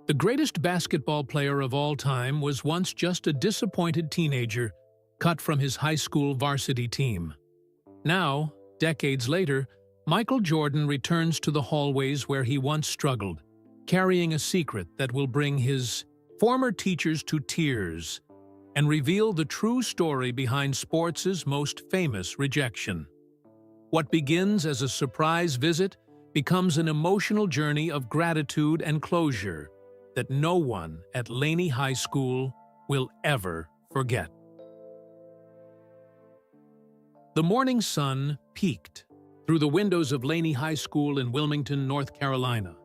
The greatest basketball player of all time was once just a disappointed teenager cut from his high school varsity team. Now, decades later, Michael Jordan returns to the hallways where he once struggled, carrying a secret that will bring his former teachers to tears and reveal the true story behind sports' most famous rejection. What begins as a surprise visit becomes an emotional journey of gratitude and closure that no one at Laney High School will ever forget. The morning sun peeked through the windows of Laney High School in Wilmington, North Carolina.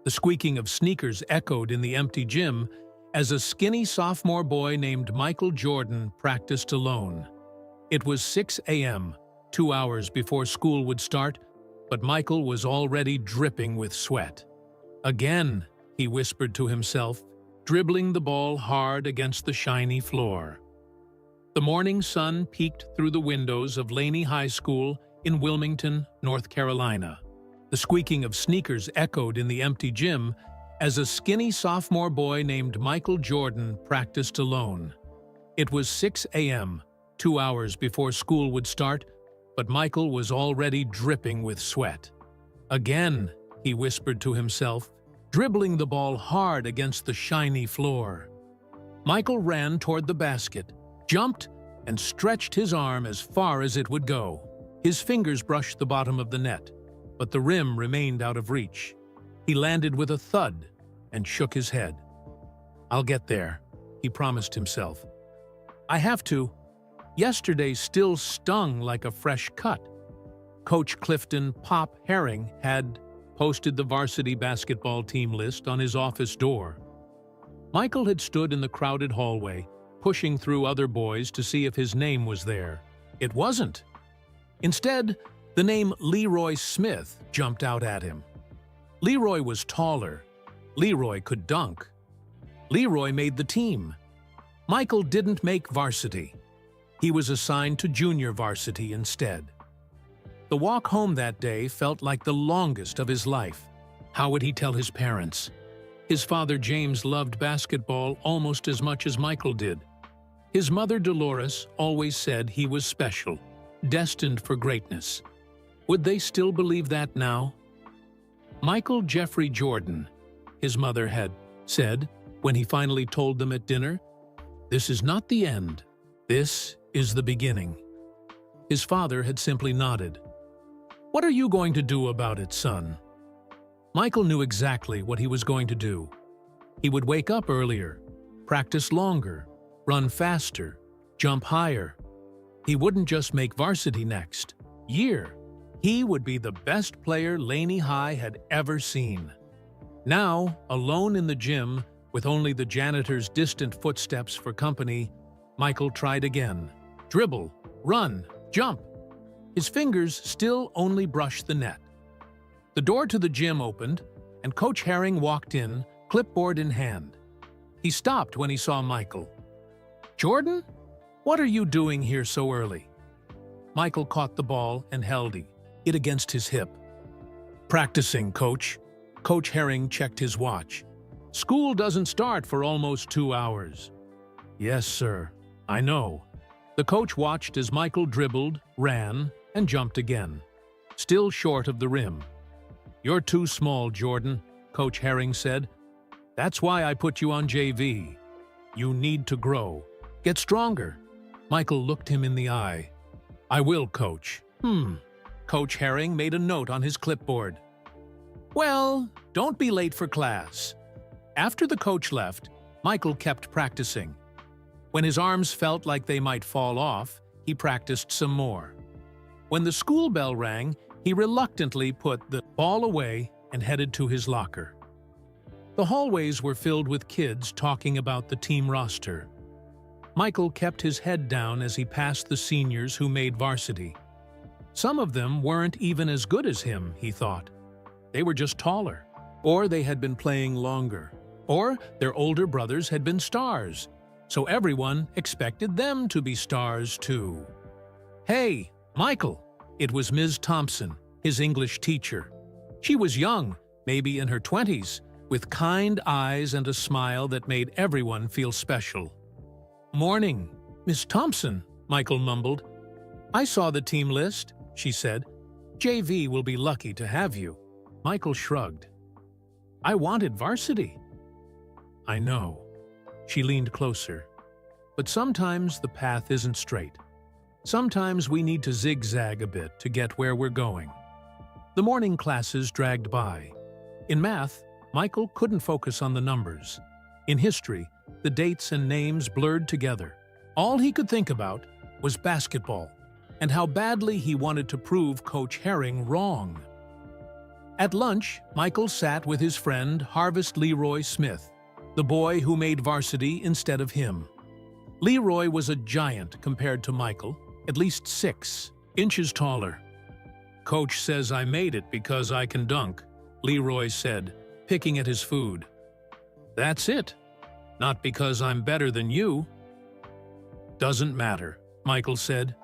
The squeaking of sneakers echoed in the empty gym as a skinny sophomore boy named Michael Jordan practiced alone. It was 6 a.m., 2 hours before school would start, but Michael was already dripping with sweat. Again, he whispered to himself, dribbling the ball hard against the shiny floor. The morning sun peeked through the windows of Laney High School in Wilmington, North Carolina. The squeaking of sneakers echoed in the empty gym as a skinny sophomore boy named Michael Jordan practiced alone. It was 6 a.m., 2 hours before school would start, but Michael was already dripping with sweat. Again, he whispered to himself, dribbling the ball hard against the shiny floor. Michael ran toward the basket, jumped, and stretched his arm as far as it would go. His fingers brushed the bottom of the net, but the rim remained out of reach. He landed with a thud and shook his head. "I'll get there," he promised himself. "I have to. Yesterday still stung like a fresh cut." Coach Clifton "Pop" Herring had posted the varsity basketball team list on his office door. Michael had stood in the crowded hallway, pushing through other boys to see if his name was there. It wasn't. Instead, the name Leroy Smith jumped out at him. Leroy was taller. Leroy could dunk. Leroy made the team. Michael didn't make varsity. He was assigned to junior varsity instead. The walk home that day felt like the longest of his life. How would he tell his parents? His father James loved basketball almost as much as Michael did. His mother Dolores always said he was special, destined for greatness. Would they still believe that now? Michael Jeffrey Jordan, his mother had said when he finally told them at dinner, "This is not the end. This is the beginning." His father had simply nodded. "What are you going to do about it, son?" Michael knew exactly what he was going to do. He would wake up earlier, practice longer, run faster, jump higher. He wouldn't just make varsity next year. He would be the best player Laney High had ever seen. Now, alone in the gym, with only the janitor's distant footsteps for company, Michael tried again. Dribble, run, jump. His fingers still only brushed the net. The door to the gym opened, and Coach Herring walked in, clipboard in hand. He stopped when he saw Michael. "Jordan, what are you doing here so early?" Michael caught the ball and held it against his hip. "Practicing, Coach." Coach Herring checked his watch. "School doesn't start for almost 2 hours." "Yes, sir. I know." The coach watched as Michael dribbled, ran, and jumped again, still short of the rim. "You're too small, Jordan," Coach Herring said. "That's why I put you on JV. You need to grow. Get stronger." Michael looked him in the eye. "I will, Coach." Coach Herring made a note on his clipboard. "Well, don't be late for class." After the coach left, Michael kept practicing. When his arms felt like they might fall off, he practiced some more. When the school bell rang, he reluctantly put the ball away and headed to his locker. The hallways were filled with kids talking about the team roster. Michael kept his head down as he passed the seniors who made varsity. Some of them weren't even as good as him, he thought. They were just taller, or they had been playing longer, or their older brothers had been stars, so everyone expected them to be stars too. "Hey, Michael!" It was Ms. Thompson, his English teacher. She was young, maybe in her 20s, with kind eyes and a smile that made everyone feel special. "Morning, Miss Thompson," Michael mumbled. "I saw the team list," she said. "JV will be lucky to have you." Michael shrugged. "I wanted varsity." "I know." She leaned closer. "But sometimes the path isn't straight. Sometimes we need to zigzag a bit to get where we're going." The morning classes dragged by. In math, Michael couldn't focus on the numbers. In history, the dates and names blurred together. All he could think about was basketball and how badly he wanted to prove Coach Herring wrong. At lunch, Michael sat with his friend Harvest Leroy Smith, the boy who made varsity instead of him. Leroy was a giant compared to Michael, at least 6 inches taller. "Coach says I made it because I can dunk," Leroy said, picking at his food. "That's it. Not because I'm better than you." "Doesn't matter," Michael said.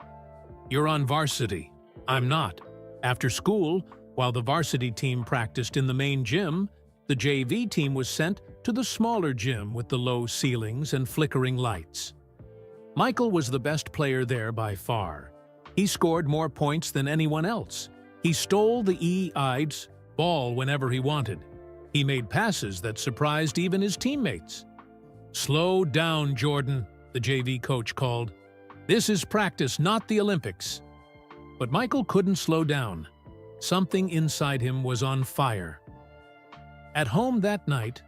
"You're on varsity. I'm not." After school, while the varsity team practiced in the main gym, the JV team was sent to the smaller gym with the low ceilings and flickering lights. Michael was the best player there by far. He scored more points than anyone else. He stole the E-Ides ball whenever he wanted. He made passes that surprised even his teammates. "Slow down, Jordan," the JV coach called. "This is practice, not the Olympics." But Michael couldn't slow down. Something inside him was on fire. At home that night,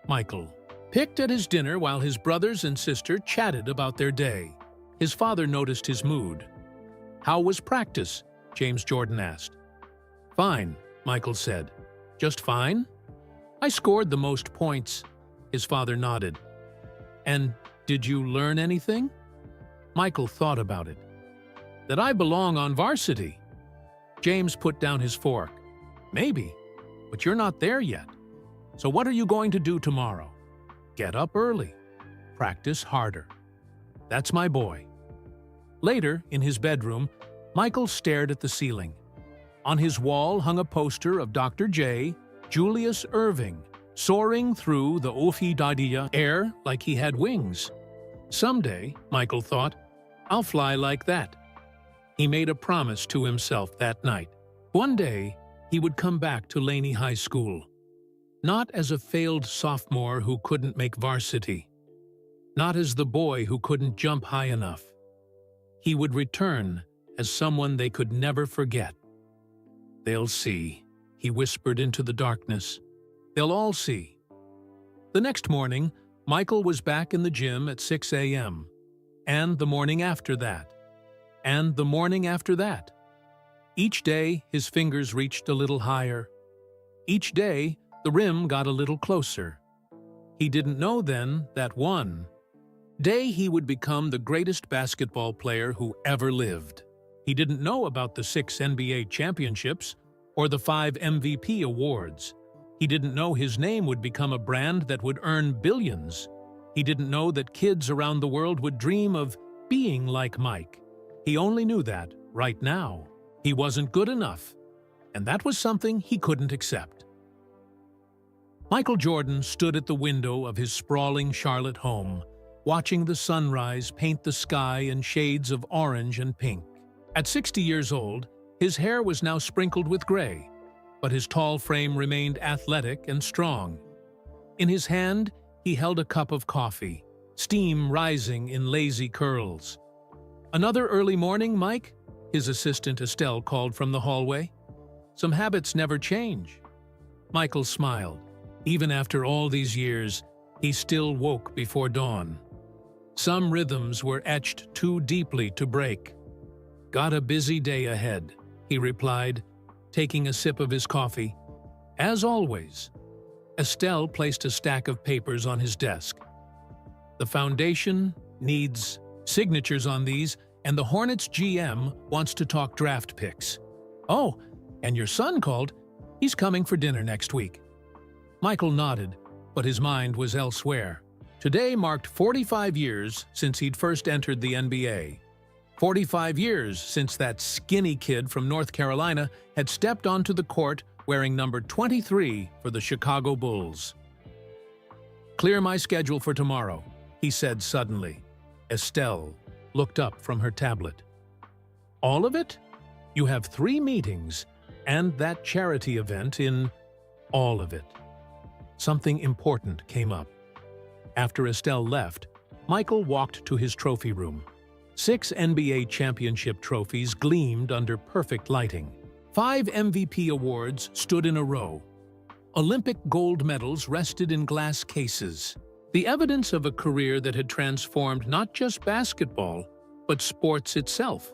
Michael picked at his dinner while his brothers and sister chatted about their day. His father noticed his mood. "How was practice?" James Jordan asked. "Fine," Michael said. "Just fine?" "I scored the most points," his father nodded. "And did you learn anything?" Michael thought about it. "That I belong on varsity." James put down his fork. "Maybe, but you're not there yet. So what are you going to do tomorrow?" "Get up early. Practice harder." "That's my boy." Later, in his bedroom, Michael stared at the ceiling. On his wall hung a poster of Dr. J. Julius Erving, soaring through the Ophididea air like he had wings. Someday, Michael thought, I'll fly like that. He made a promise to himself that night. One day, he would come back to Laney High School. Not as a failed sophomore who couldn't make varsity. Not as the boy who couldn't jump high enough. He would return as someone they could never forget. "They'll see," he whispered into the darkness. "They'll all see." The next morning, Michael was back in the gym at 6 a.m. And the morning after that. And the morning after that. Each day, his fingers reached a little higher. Each day, the rim got a little closer. He didn't know then that one day he would become the greatest basketball player who ever lived. He didn't know about the 6 NBA championships or the 5 MVP awards. He didn't know his name would become a brand that would earn billions. He didn't know that kids around the world would dream of being like Mike. He only knew that, right now, he wasn't good enough, and that was something he couldn't accept. Michael Jordan stood at the window of his sprawling Charlotte home, watching the sunrise paint the sky in shades of orange and pink. At 60 years old, his hair was now sprinkled with gray, but his tall frame remained athletic and strong. In his hand, he held a cup of coffee, steam rising in lazy curls. "Another early morning, Mike?" his assistant Estelle called from the hallway. "Some habits never change." Michael smiled. Even after all these years, he still woke before dawn. Some rhythms were etched too deeply to break. "Got a busy day ahead," he replied, taking a sip of his coffee. "As always." Estelle placed a stack of papers on his desk. "The foundation needs signatures on these, and the Hornets GM wants to talk draft picks." "Oh, and your son called. He's coming for dinner next week." Michael nodded, but his mind was elsewhere. Today marked 45 years since he'd first entered the NBA. 45 years since that skinny kid from North Carolina had stepped onto the court wearing number 23 for the Chicago Bulls. "Clear my schedule for tomorrow," he said suddenly. Estelle looked up from her tablet. "All of it? You have 3 meetings and that charity event in all of it." Something important came up. After Estelle left, Michael walked to his trophy room. 6 NBA championship trophies gleamed under perfect lighting. 5 MVP awards stood in a row. Olympic gold medals rested in glass cases. The evidence of a career that had transformed not just basketball, but sports itself.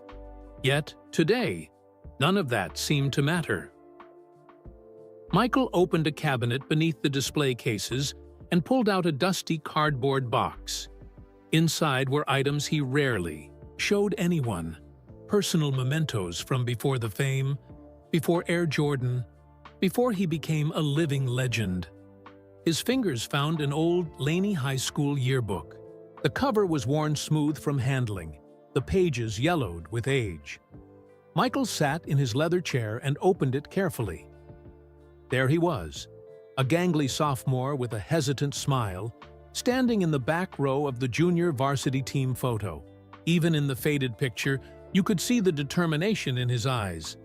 Yet, today, none of that seemed to matter. Michael opened a cabinet beneath the display cases and pulled out a dusty cardboard box. Inside were items he rarely showed anyone. Personal mementos from before the fame, before Air Jordan, before he became a living legend. His fingers found an old Laney High School yearbook. The cover was worn smooth from handling, the pages yellowed with age. Michael sat in his leather chair and opened it carefully. There he was, a gangly sophomore with a hesitant smile, standing in the back row of the junior varsity team photo. Even in the faded picture, you could see the determination in his eyes.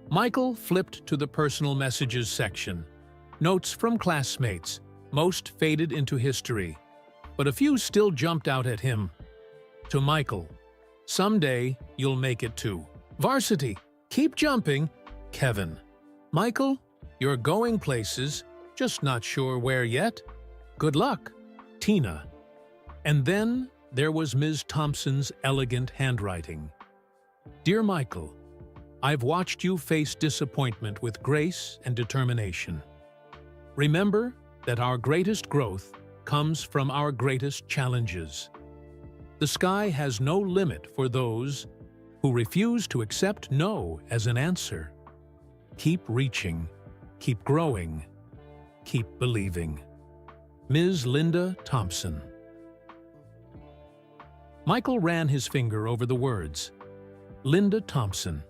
Michael flipped to the personal messages section. Notes from classmates, most faded into history, but a few still jumped out at him. To Michael, "Someday you'll make it too. Varsity, keep jumping, Kevin. Michael, you're going places, just not sure where yet. Good luck, Tina." And then there was Ms. Thompson's elegant handwriting. "Dear Michael, I've watched you face disappointment with grace and determination. Remember that our greatest growth comes from our greatest challenges. The sky has no limit for those who refuse to accept no as an answer. Keep reaching, keep growing, keep believing. Ms. Linda Thompson." Michael ran his finger over the words. Linda Thompson.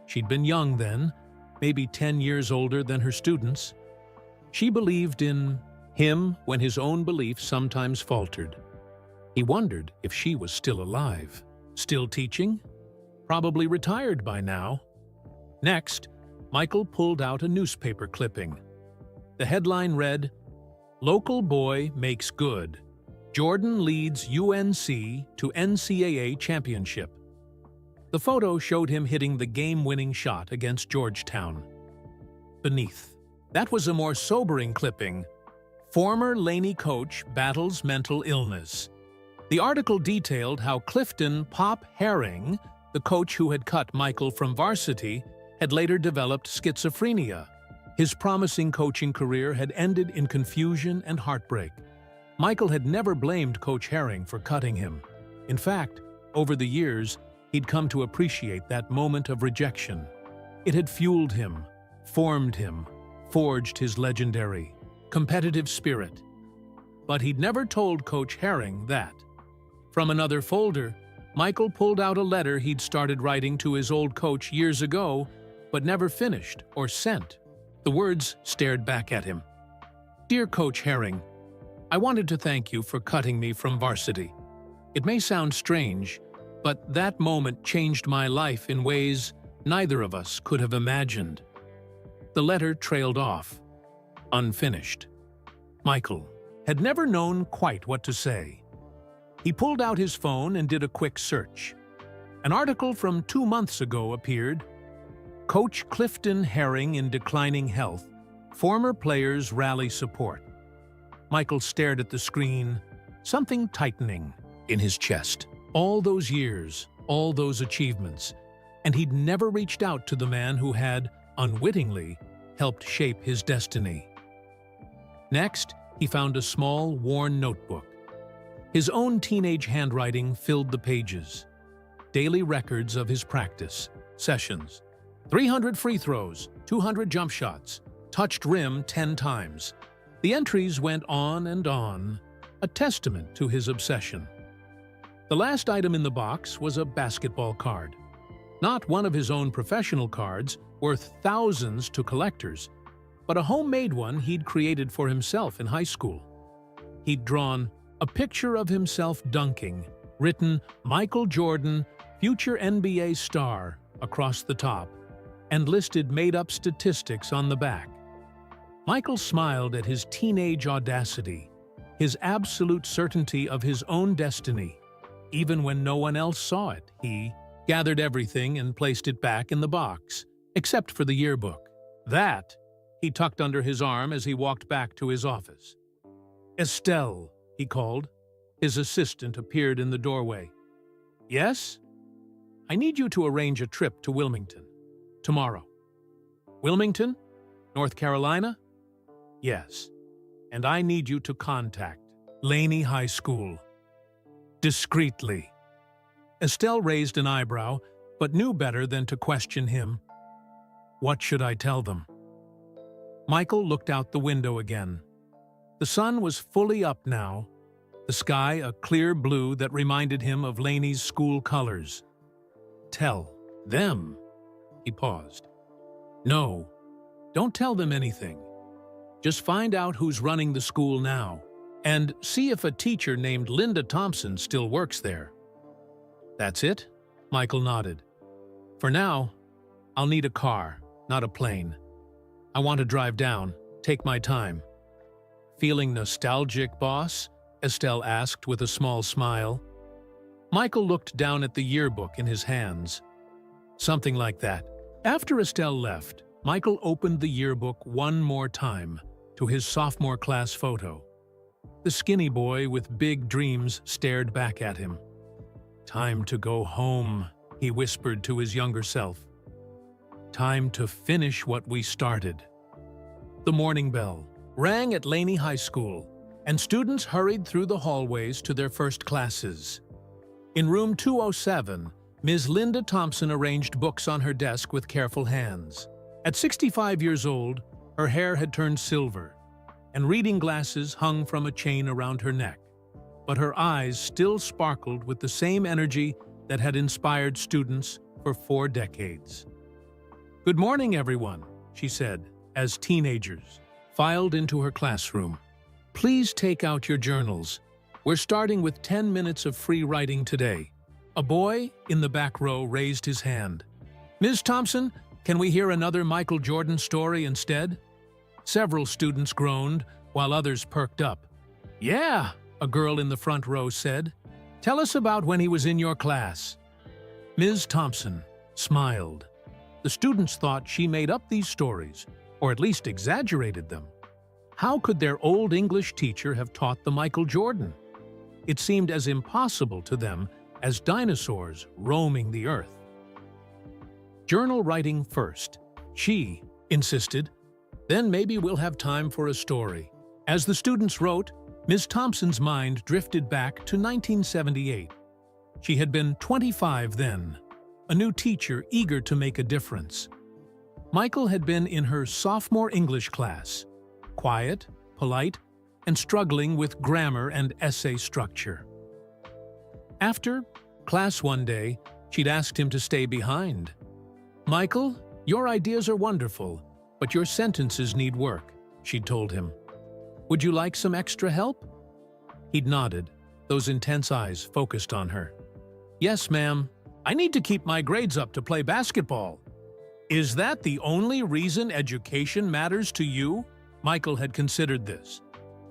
She'd been young then, maybe 10 years older than her students. She believed in him when his own beliefs sometimes faltered. He wondered if she was still alive, still teaching, probably retired by now. Next, Michael pulled out a newspaper clipping. The headline read, "Local Boy Makes Good. Jordan Leads UNC to NCAA Championship." The photo showed him hitting the game-winning shot against Georgetown. Beneath, that was a more sobering clipping. "Former Laney coach battles mental illness." The article detailed how Clifton "Pop" Herring, the coach who had cut Michael from varsity, had later developed schizophrenia. His promising coaching career had ended in confusion and heartbreak. Michael had never blamed Coach Herring for cutting him. In fact, over the years, he'd come to appreciate that moment of rejection. It had fueled him, formed him, forged his legendary, competitive spirit. But he'd never told Coach Herring that. From another folder, Michael pulled out a letter he'd started writing to his old coach years ago, but never finished or sent. The words stared back at him. "Dear Coach Herring, I wanted to thank you for cutting me from varsity. It may sound strange, but that moment changed my life in ways neither of us could have imagined." The letter trailed off, unfinished. Michael had never known quite what to say. He pulled out his phone and did a quick search. An article from 2 months ago appeared. "Coach Clifton Herring in declining health. Former players rally support." Michael stared at the screen, something tightening in his chest. All those years, all those achievements, and he'd never reached out to the man who had, unwittingly, helped shape his destiny. Next, he found a small, worn notebook. His own teenage handwriting filled the pages. Daily records of his practice, sessions, 300 free throws, 200 jump shots, touched rim 10 times. The entries went on, a testament to his obsession. The last item in the box was a basketball card. Not one of his own professional cards, worth thousands to collectors, but a homemade one he'd created for himself in high school. he'd drawn a picture of himself dunking, written Michael Jordan, future NBA star, across the top, and listed made-up statistics on the back. Michael smiled at his teenage audacity, his absolute certainty of his own destiny. Even when no one else saw it, he gathered everything and placed it back in the box, except for the yearbook. That he tucked under his arm as he walked back to his office. "Estelle," he called. His assistant appeared in the doorway. "Yes? I need you to arrange a trip to Wilmington. Tomorrow." "Wilmington? North Carolina?" "Yes. And I need you to contact Laney High School. Discreetly." Estelle raised an eyebrow, but knew better than to question him. "What should I tell them?" Michael looked out the window again. The sun was fully up now, the sky a clear blue that reminded him of Laney's school colors. "Tell them?" He paused. "No, don't tell them anything. Just find out who's running the school now, and see if a teacher named Linda Thompson still works there." "That's it?" Michael nodded. "For now, I'll need a car, not a plane. I want to drive down, take my time." "Feeling nostalgic, boss?" Estelle asked with a small smile. Michael looked down at the yearbook in his hands. "Something like that." After Estelle left, Michael opened the yearbook one more time to his sophomore class photo. The skinny boy with big dreams stared back at him. "Time to go home," he whispered to his younger self. "Time to finish what we started." The morning bell rang at Laney High School, and students hurried through the hallways to their first classes. In room 207, Ms. Linda Thompson arranged books on her desk with careful hands. At 65 years old, her hair had turned silver, and reading glasses hung from a chain around her neck. But her eyes still sparkled with the same energy that had inspired students for 4 decades. "Good morning, everyone," she said, as teenagers filed into her classroom. "Please take out your journals. We're starting with 10 minutes of free writing today." A boy in the back row raised his hand. "Ms. Thompson, can we hear another Michael Jordan story instead?" Several students groaned, while others perked up. "Yeah," a girl in the front row said. "Tell us about when he was in your class." Ms. Thompson smiled. The students thought she made up these stories, or at least exaggerated them. How could their old English teacher have taught the Michael Jordan? It seemed as impossible to them as dinosaurs roaming the earth. "Journal writing first," she insisted. "Then maybe we'll have time for a story." As the students wrote, Ms. Thompson's mind drifted back to 1978. She had been 25 then, a new teacher eager to make a difference. Michael had been in her sophomore English class, quiet, polite, and struggling with grammar and essay structure. After class one day, she'd asked him to stay behind. "Michael, your ideas are wonderful, but your sentences need work," she'd told him. "Would you like some extra help?" He'd nodded, those intense eyes focused on her. "Yes, ma'am. I need to keep my grades up to play basketball." "Is that the only reason education matters to you?" Michael had considered this.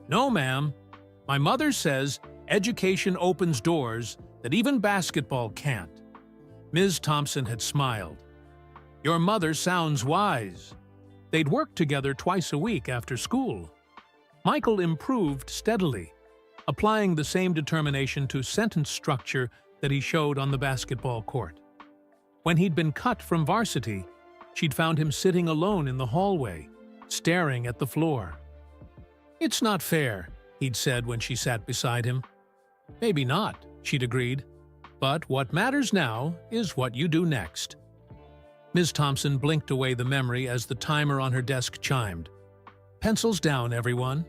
"No, ma'am. My mother says education opens doors that even basketball can't." Ms. Thompson had smiled. "Your mother sounds wise." They'd worked together twice a week after school. Michael improved steadily, applying the same determination to sentence structure that he showed on the basketball court. When he'd been cut from varsity, she'd found him sitting alone in the hallway, staring at the floor. "It's not fair," he'd said when she sat beside him. "Maybe not," she'd agreed. "But what matters now is what you do next." Ms. Thompson blinked away the memory as the timer on her desk chimed. "Pencils down, everyone."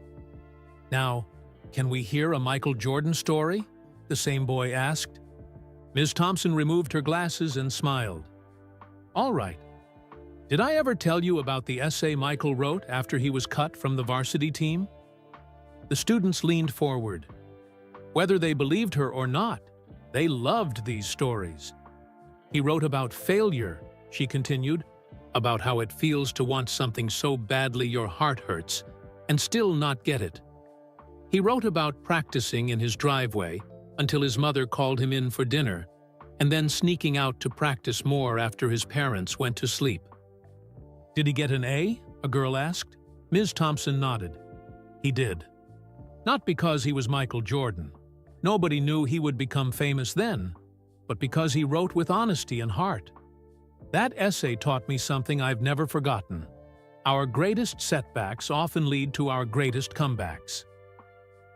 "Now, can we hear a Michael Jordan story?" the same boy asked. Ms. Thompson removed her glasses and smiled. "All right. Did I ever tell you about the essay Michael wrote after he was cut from the varsity team?" The students leaned forward. Whether they believed her or not, they loved these stories. He wrote about failure, she continued, about how it feels to want something so badly your heart hurts and still not get it. He wrote about practicing in his driveway until his mother called him in for dinner, and then sneaking out to practice more after his parents went to sleep. "Did he get an A?" a girl asked. Ms. Thompson nodded. He did. Not because he was Michael Jordan. Nobody knew he would become famous then, but because he wrote with honesty and heart. That essay taught me something I've never forgotten. Our greatest setbacks often lead to our greatest comebacks.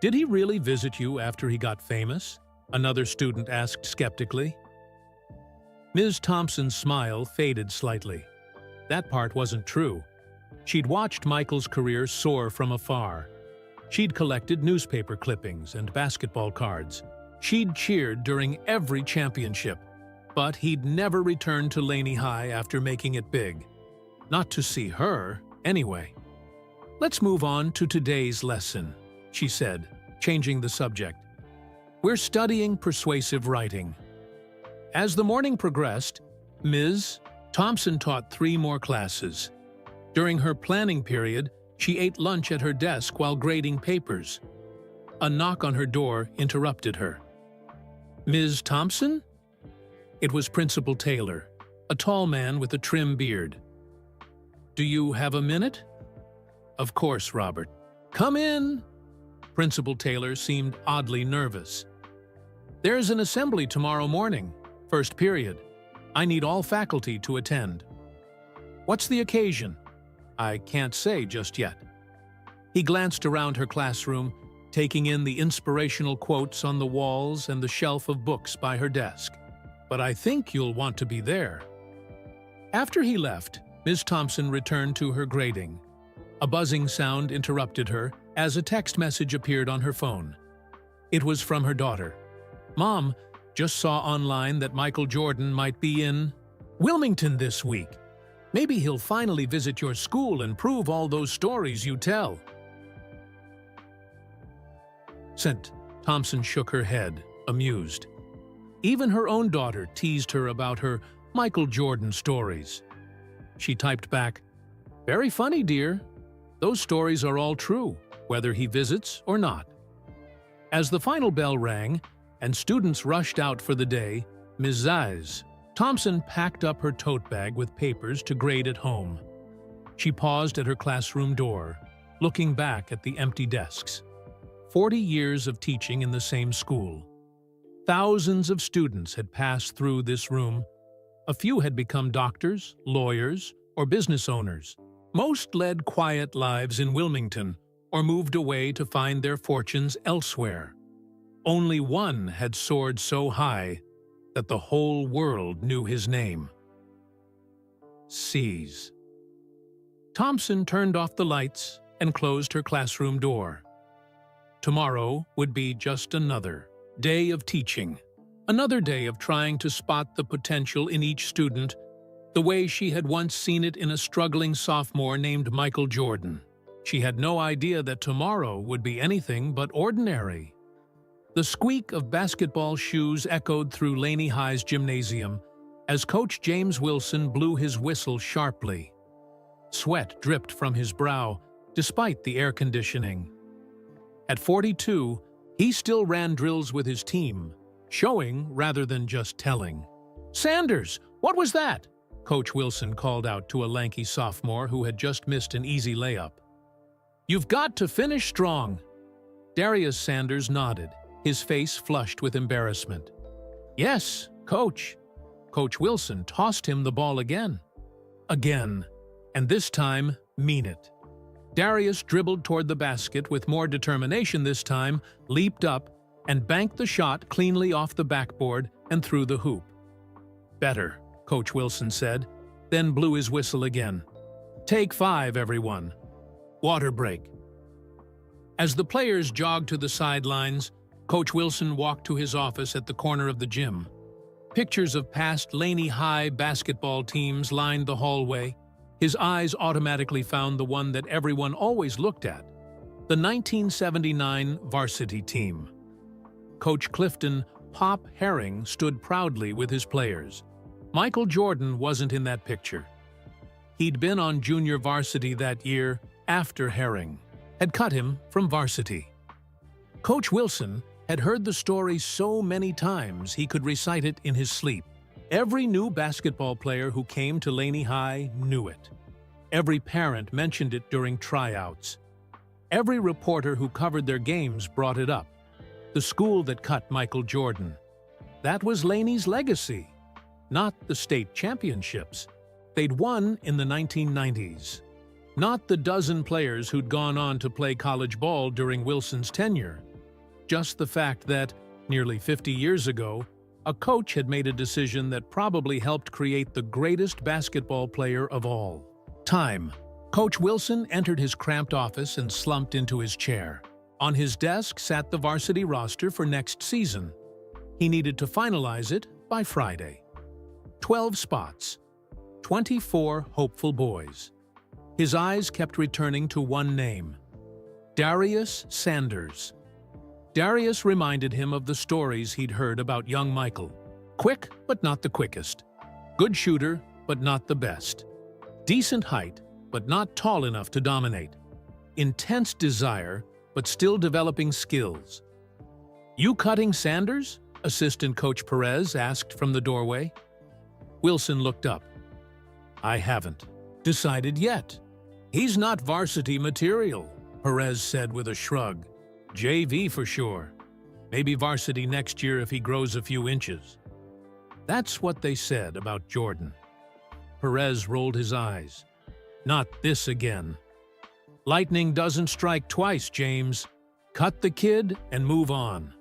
"Did he really visit you after he got famous?" another student asked skeptically. Ms. Thompson's smile faded slightly. That part wasn't true. She'd watched Michael's career soar from afar. She'd collected newspaper clippings and basketball cards. She'd cheered during every championship. But he'd never returned to Laney High after making it big. Not to see her, anyway. "Let's move on to today's lesson," she said, changing the subject. "We're studying persuasive writing." As the morning progressed, Ms. Thompson taught 3 more classes. During her planning period, she ate lunch at her desk while grading papers. A knock on her door interrupted her. "Ms. Thompson?" It was Principal Taylor, a tall man with a trim beard. "Do you have a minute?" "Of course, Robert." "Come in." Principal Taylor seemed oddly nervous. "There's an assembly tomorrow morning, first period. I need all faculty to attend." "What's the occasion?" "I can't say just yet." He glanced around her classroom, taking in the inspirational quotes on the walls and the shelf of books by her desk. "But I think you'll want to be there." After he left, Ms. Thompson returned to her grading. A buzzing sound interrupted her as a text message appeared on her phone. It was from her daughter. "Mom, just saw online that Michael Jordan might be in Wilmington this week. Maybe he'll finally visit your school and prove all those stories you tell." Sent. Thompson shook her head, amused. Even her own daughter teased her about her Michael Jordan stories. She typed back, "Very funny, dear. Those stories are all true, whether he visits or not." As the final bell rang and students rushed out for the day, Ms. Thompson packed up her tote bag with papers to grade at home. She paused at her classroom door, looking back at the empty desks. 40 years of teaching in the same school. Thousands of students had passed through this room. A few had become doctors, lawyers, or business owners. Most led quiet lives in Wilmington or moved away to find their fortunes elsewhere. Only one had soared so high that the whole world knew his name. C's. Thompson turned off the lights and closed her classroom door. Tomorrow would be just another day of teaching, another day of trying to spot the potential in each student, the way she had once seen it in a struggling sophomore named Michael Jordan. She had no idea that tomorrow would be anything but ordinary. The squeak of basketball shoes echoed through Laney High's gymnasium as Coach James Wilson blew his whistle sharply. Sweat dripped from his brow, despite the air conditioning. At 42, he still ran drills with his team, showing rather than just telling. "Sanders, what was that?" Coach Wilson called out to a lanky sophomore who had just missed an easy layup. "You've got to finish strong." Darius Sanders nodded, his face flushed with embarrassment. "Yes, Coach." Coach Wilson tossed him the ball again. Again, and this time, mean it. Darius dribbled toward the basket with more determination this time, leaped up, and banked the shot cleanly off the backboard and through the hoop. "Better," Coach Wilson said, then blew his whistle again. "Take 5, everyone. Water break." As the players jogged to the sidelines, Coach Wilson walked to his office at the corner of the gym. Pictures of past Laney High basketball teams lined the hallway. His eyes automatically found the one that everyone always looked at. the 1979 varsity team. Coach Clifton "Pop" Herring stood proudly with his players. Michael Jordan wasn't in that picture. He'd been on junior varsity that year after Herring had cut him from varsity. Coach Wilson had heard the story so many times he could recite it in his sleep. Every new basketball player who came to Laney High knew it. Every parent mentioned it during tryouts. Every reporter who covered their games brought it up. The school that cut Michael Jordan. That was Laney's legacy, not the state championships they'd won in the 1990s. Not the dozen players who'd gone on to play college ball during Wilson's tenure. Just the fact that, nearly 50 years ago, a coach had made a decision that probably helped create the greatest basketball player of all time. Coach Wilson entered his cramped office and slumped into his chair. On his desk sat the varsity roster for next season. He needed to finalize it by Friday. 12 spots. 24 hopeful boys. His eyes kept returning to one name: Darius Sanders. Darius reminded him of the stories he'd heard about young Michael. Quick, but not the quickest. Good shooter, but not the best. Decent height, but not tall enough to dominate. Intense desire, but still developing skills. "You cutting Sanders?" Assistant Coach Perez asked from the doorway. Wilson looked up. "I haven't decided yet. He's not varsity material," Perez said with a shrug. "JV for sure. Maybe varsity next year if he grows a few inches." That's what they said about Jordan. Perez rolled his eyes. "Not this again. Lightning doesn't strike twice, James. Cut the kid and move on."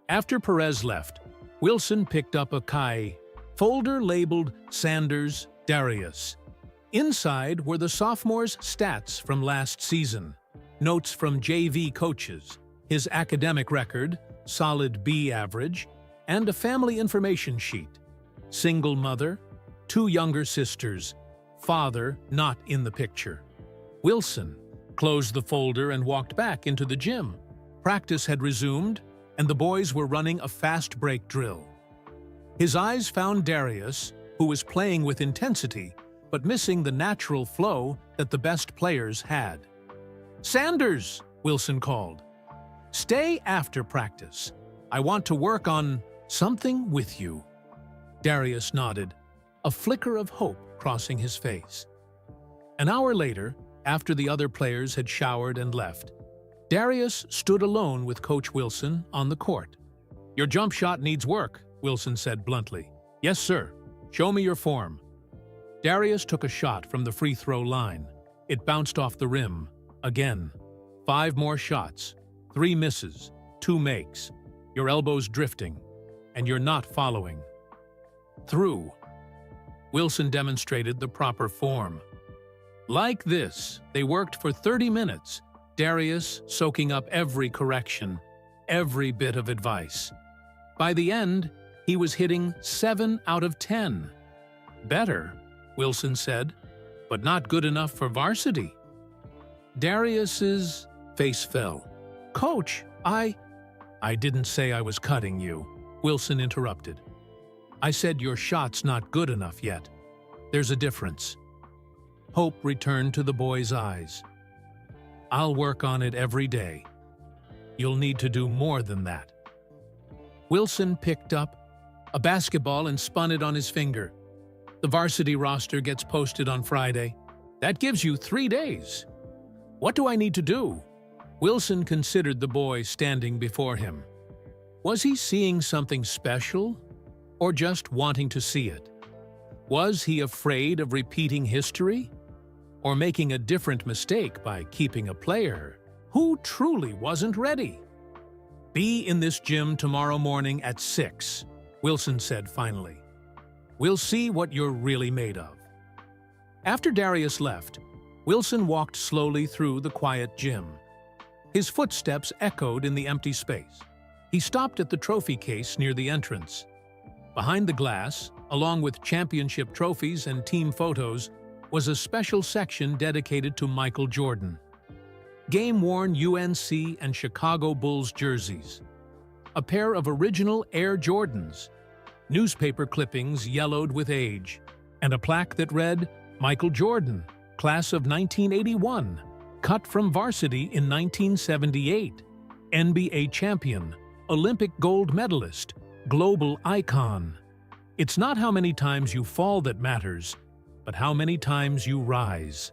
After Perez left, Wilson picked up a folder labeled Sanders Darius. Inside were the sophomore's stats from last season, notes from JV coaches, his academic record, solid B average, and a family information sheet. Single mother, 2 younger sisters, father not in the picture. Wilson closed the folder and walked back into the gym. Practice had resumed, and the boys were running a fast break drill. His eyes found Darius, who was playing with intensity, but missing the natural flow that the best players had. "Sanders," Wilson called. "Stay after practice. I want to work on something with you." Darius nodded, a flicker of hope crossing his face. An hour later, after the other players had showered and left, Darius stood alone with Coach Wilson on the court. "Your jump shot needs work," Wilson said bluntly. "Yes, sir. Show me your form." Darius took a shot from the free throw line. It bounced off the rim. Again. 5 more shots. 3 misses. 2 makes. Your elbows drifting. And you're not following. Through. Wilson demonstrated the proper form. Like this, they worked for 30 minutes, Darius soaking up every correction, every bit of advice. By the end, he was hitting 7 out of 10. "Better," Wilson said, "but not good enough for varsity." Darius's face fell. "Coach, I didn't say I was cutting you," Wilson interrupted. "I said your shot's not good enough yet. There's a difference." Hope returned to the boy's eyes. "I'll work on it every day. You'll need to do more than that." Wilson picked up a basketball and spun it on his finger. "The varsity roster gets posted on Friday. That gives you 3 days. What do I need to do?" Wilson considered the boy standing before him. Was he seeing something special, or just wanting to see it? Was he afraid of repeating history, or making a different mistake by keeping a player who truly wasn't ready? "Be in this gym tomorrow morning at 6, Wilson said finally. "We'll see what you're really made of." After Darius left, Wilson walked slowly through the quiet gym. His footsteps echoed in the empty space. He stopped at the trophy case near the entrance. Behind the glass, along with championship trophies and team photos, was a special section dedicated to Michael Jordan. game-worn UNC and Chicago Bulls jerseys, a pair of original Air Jordans, newspaper clippings yellowed with age, and a plaque that read, "Michael Jordan, Class of 1981, cut from varsity in 1978, NBA champion, Olympic gold medalist, global icon." It's not how many times you fall that matters, but how many times you rise.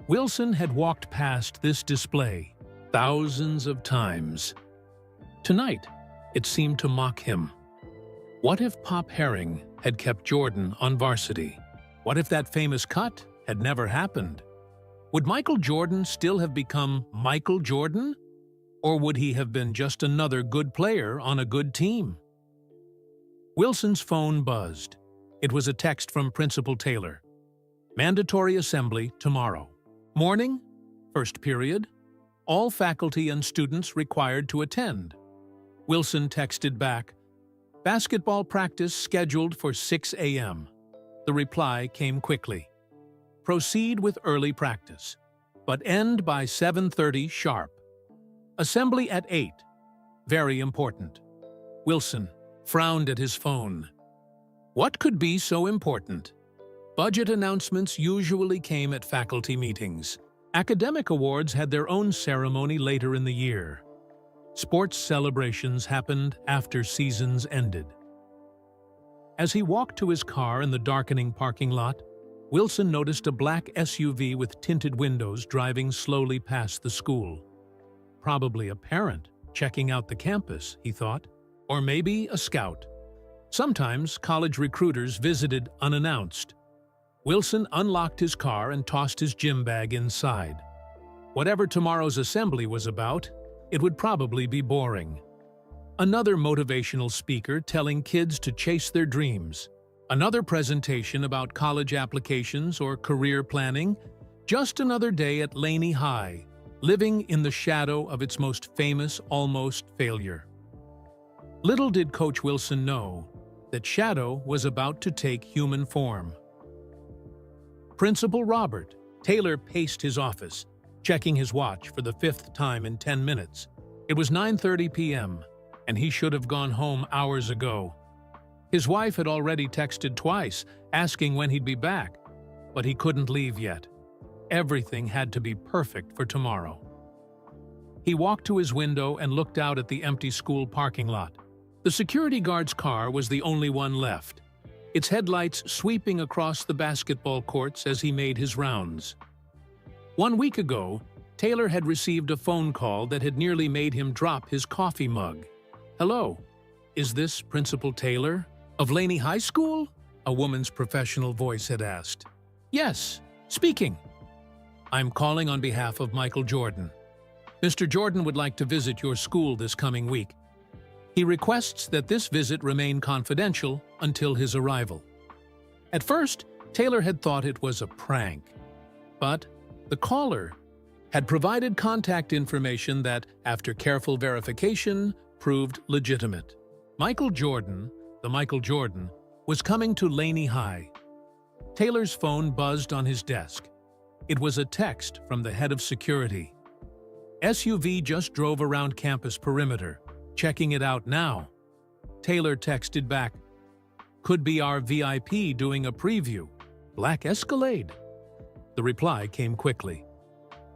Wilson had walked past this display thousands of times. Tonight, it seemed to mock him. What if Pop Herring had kept Jordan on varsity? What if that famous cut had never happened? Would Michael Jordan still have become Michael Jordan? Or would he have been just another good player on a good team? Wilson's phone buzzed. It was a text from Principal Taylor. "Mandatory assembly tomorrow. Morning, first period. All faculty and students required to attend." Wilson texted back, "Basketball practice scheduled for 6 a.m. The reply came quickly. "Proceed with early practice, but end by 7:30 sharp. Assembly at 8. Very important." Wilson frowned at his phone. What could be so important? Budget announcements usually came at faculty meetings. Academic awards had their own ceremony later in the year. Sports celebrations happened after seasons ended. As he walked to his car in the darkening parking lot, Wilson noticed a black SUV with tinted windows driving slowly past the school. Probably a parent checking out the campus, he thought. Or maybe a scout. Sometimes college recruiters visited unannounced. Wilson unlocked his car and tossed his gym bag inside. Whatever tomorrow's assembly was about, it would probably be boring. Another motivational speaker telling kids to chase their dreams. Another presentation about college applications or career planning. Just another day at Laney High, living in the shadow of its most famous almost failure. Little did Coach Wilson know that shadow was about to take human form. Principal Robert Taylor paced his office, checking his watch for the 5th time in 10 minutes. It was 9:30 p.m., and he should have gone home hours ago. His wife had already texted twice, asking when he'd be back, but he couldn't leave yet. Everything had to be perfect for tomorrow. He walked to his window and looked out at the empty school parking lot. The security guard's car was the only one left, its headlights sweeping across the basketball courts as he made his rounds. 1 week ago, Taylor had received a phone call that had nearly made him drop his coffee mug. "Hello, is this Principal Taylor of Laney High School?" a woman's professional voice had asked. "Yes, speaking." "I'm calling on behalf of Michael Jordan. Mr. Jordan would like to visit your school this coming week. He requests that this visit remain confidential until his arrival." At first, Taylor had thought it was a prank. But the caller had provided contact information that, after careful verification, proved legitimate. Michael Jordan, the Michael Jordan, was coming to Laney High. Taylor's phone buzzed on his desk. It was a text from the head of security. "SUV just drove around campus perimeter. Checking it out now." Taylor texted back, "Could be our VIP doing a preview. Black Escalade." The reply came quickly.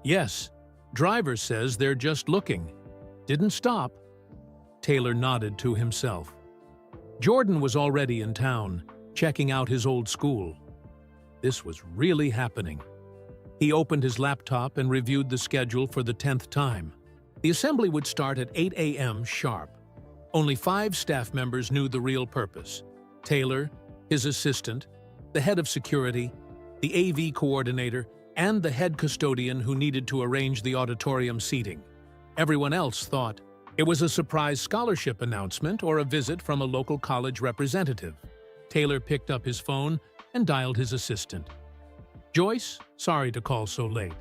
"Yes, driver says they're just looking. Didn't stop." Taylor nodded to himself. Jordan was already in town, checking out his old school. This was really happening. He opened his laptop and reviewed the schedule for the 10th time. The assembly would start at 8 a.m. sharp. Only 5 staff members knew the real purpose: Taylor, his assistant, the head of security, the AV coordinator, and the head custodian who needed to arrange the auditorium seating. Everyone else thought it was a surprise scholarship announcement or a visit from a local college representative. Taylor picked up his phone and dialed his assistant. "Joyce, sorry to call so late.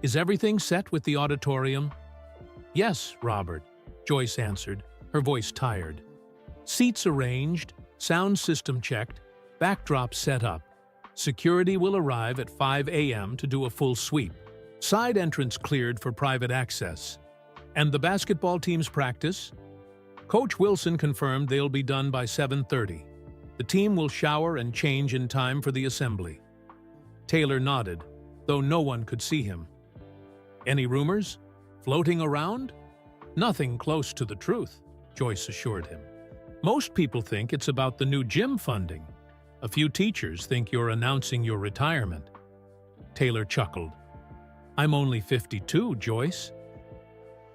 Is everything set with the auditorium?" "Yes, Robert," Joyce answered, her voice tired. "Seats arranged, sound system checked, backdrop set up. Security will arrive at 5 a.m. to do a full sweep. Side entrance cleared for private access. And the basketball team's practice? Coach Wilson confirmed they'll be done by 7:30. The team will shower and change in time for the assembly. Taylor nodded, though no one could see him. Any rumors? Floating around? Nothing close to the truth, Joyce assured him. Most people think it's about the new gym funding. A few teachers think you're announcing your retirement. Taylor chuckled. I'm only 52, Joyce.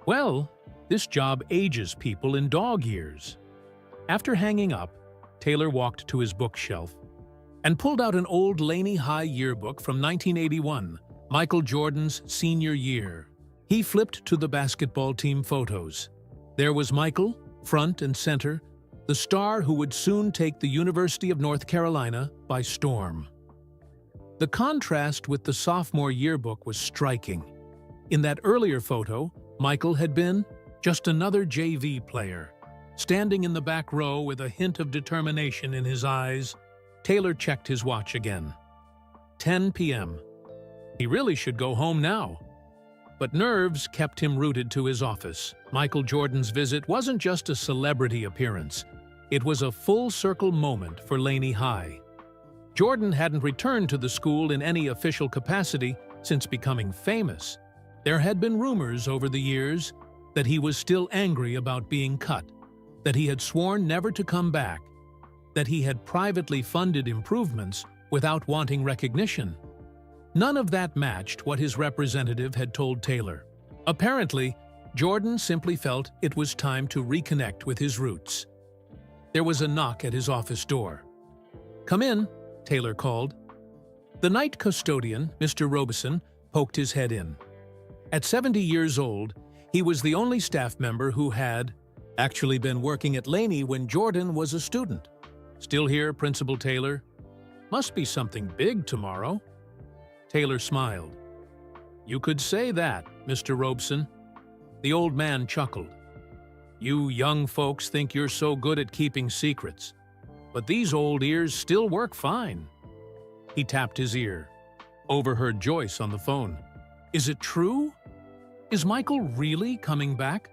Well, this job ages people in dog years. After hanging up, Taylor walked to his bookshelf and pulled out an old Laney High yearbook from 1981, Michael Jordan's senior year. He flipped to the basketball team photos. There was Michael, front and center, the star who would soon take the University of North Carolina by storm. The contrast with the sophomore yearbook was striking. In that earlier photo, Michael had been just another JV player. Standing in the back row with a hint of determination in his eyes, Taylor checked his watch again. 10 p.m. He really should go home now. But nerves kept him rooted to his office. Michael Jordan's visit wasn't just a celebrity appearance. It was a full-circle moment for Laney High. Jordan hadn't returned to the school in any official capacity since becoming famous. There had been rumors over the years that he was still angry about being cut, that he had sworn never to come back, that he had privately funded improvements without wanting recognition. None of that matched what his representative had told Taylor. Apparently, Jordan simply felt it was time to reconnect with his roots. There was a knock at his office door. "Come in," Taylor called. The night custodian, Mr. Robeson, poked his head in. At 70 years old, he was the only staff member who had actually been working at Laney when Jordan was a student. "Still here, Principal Taylor? Must be something big tomorrow." Taylor smiled. "You could say that, Mr. Robeson." The old man chuckled. "You young folks think you're so good at keeping secrets, but these old ears still work fine." He tapped his ear. Overheard Joyce on the phone. "Is it true? Is Michael really coming back?"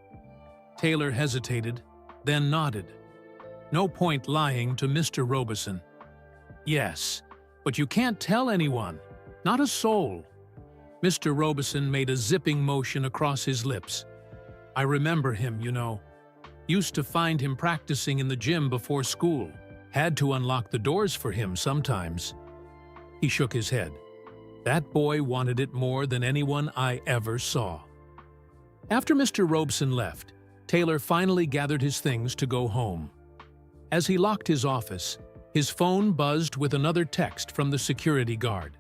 Taylor hesitated, then nodded. No point lying to Mr. Robeson. "Yes, but you can't tell anyone. Not a soul." Mr. Robeson made a zipping motion across his lips. "I remember him, you know. Used to find him practicing in the gym before school. Had to unlock the doors for him sometimes." He shook his head. "That boy wanted it more than anyone I ever saw." After Mr. Robeson left, Taylor finally gathered his things to go home. As he locked his office, his phone buzzed with another text from the security guard.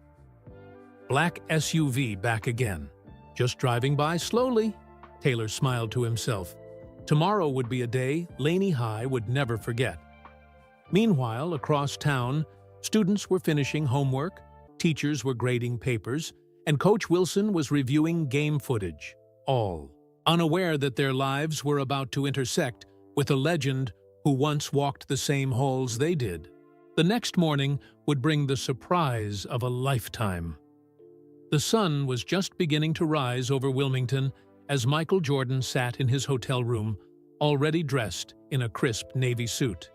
"Black SUV back again. Just driving by slowly," Taylor smiled to himself. Tomorrow would be a day Laney High would never forget. Meanwhile, across town, students were finishing homework, teachers were grading papers, and Coach Wilson was reviewing game footage, all unaware that their lives were about to intersect with a legend who once walked the same halls they did. The next morning would bring the surprise of a lifetime. The sun was just beginning to rise over Wilmington as Michael Jordan sat in his hotel room, already dressed in a crisp navy suit.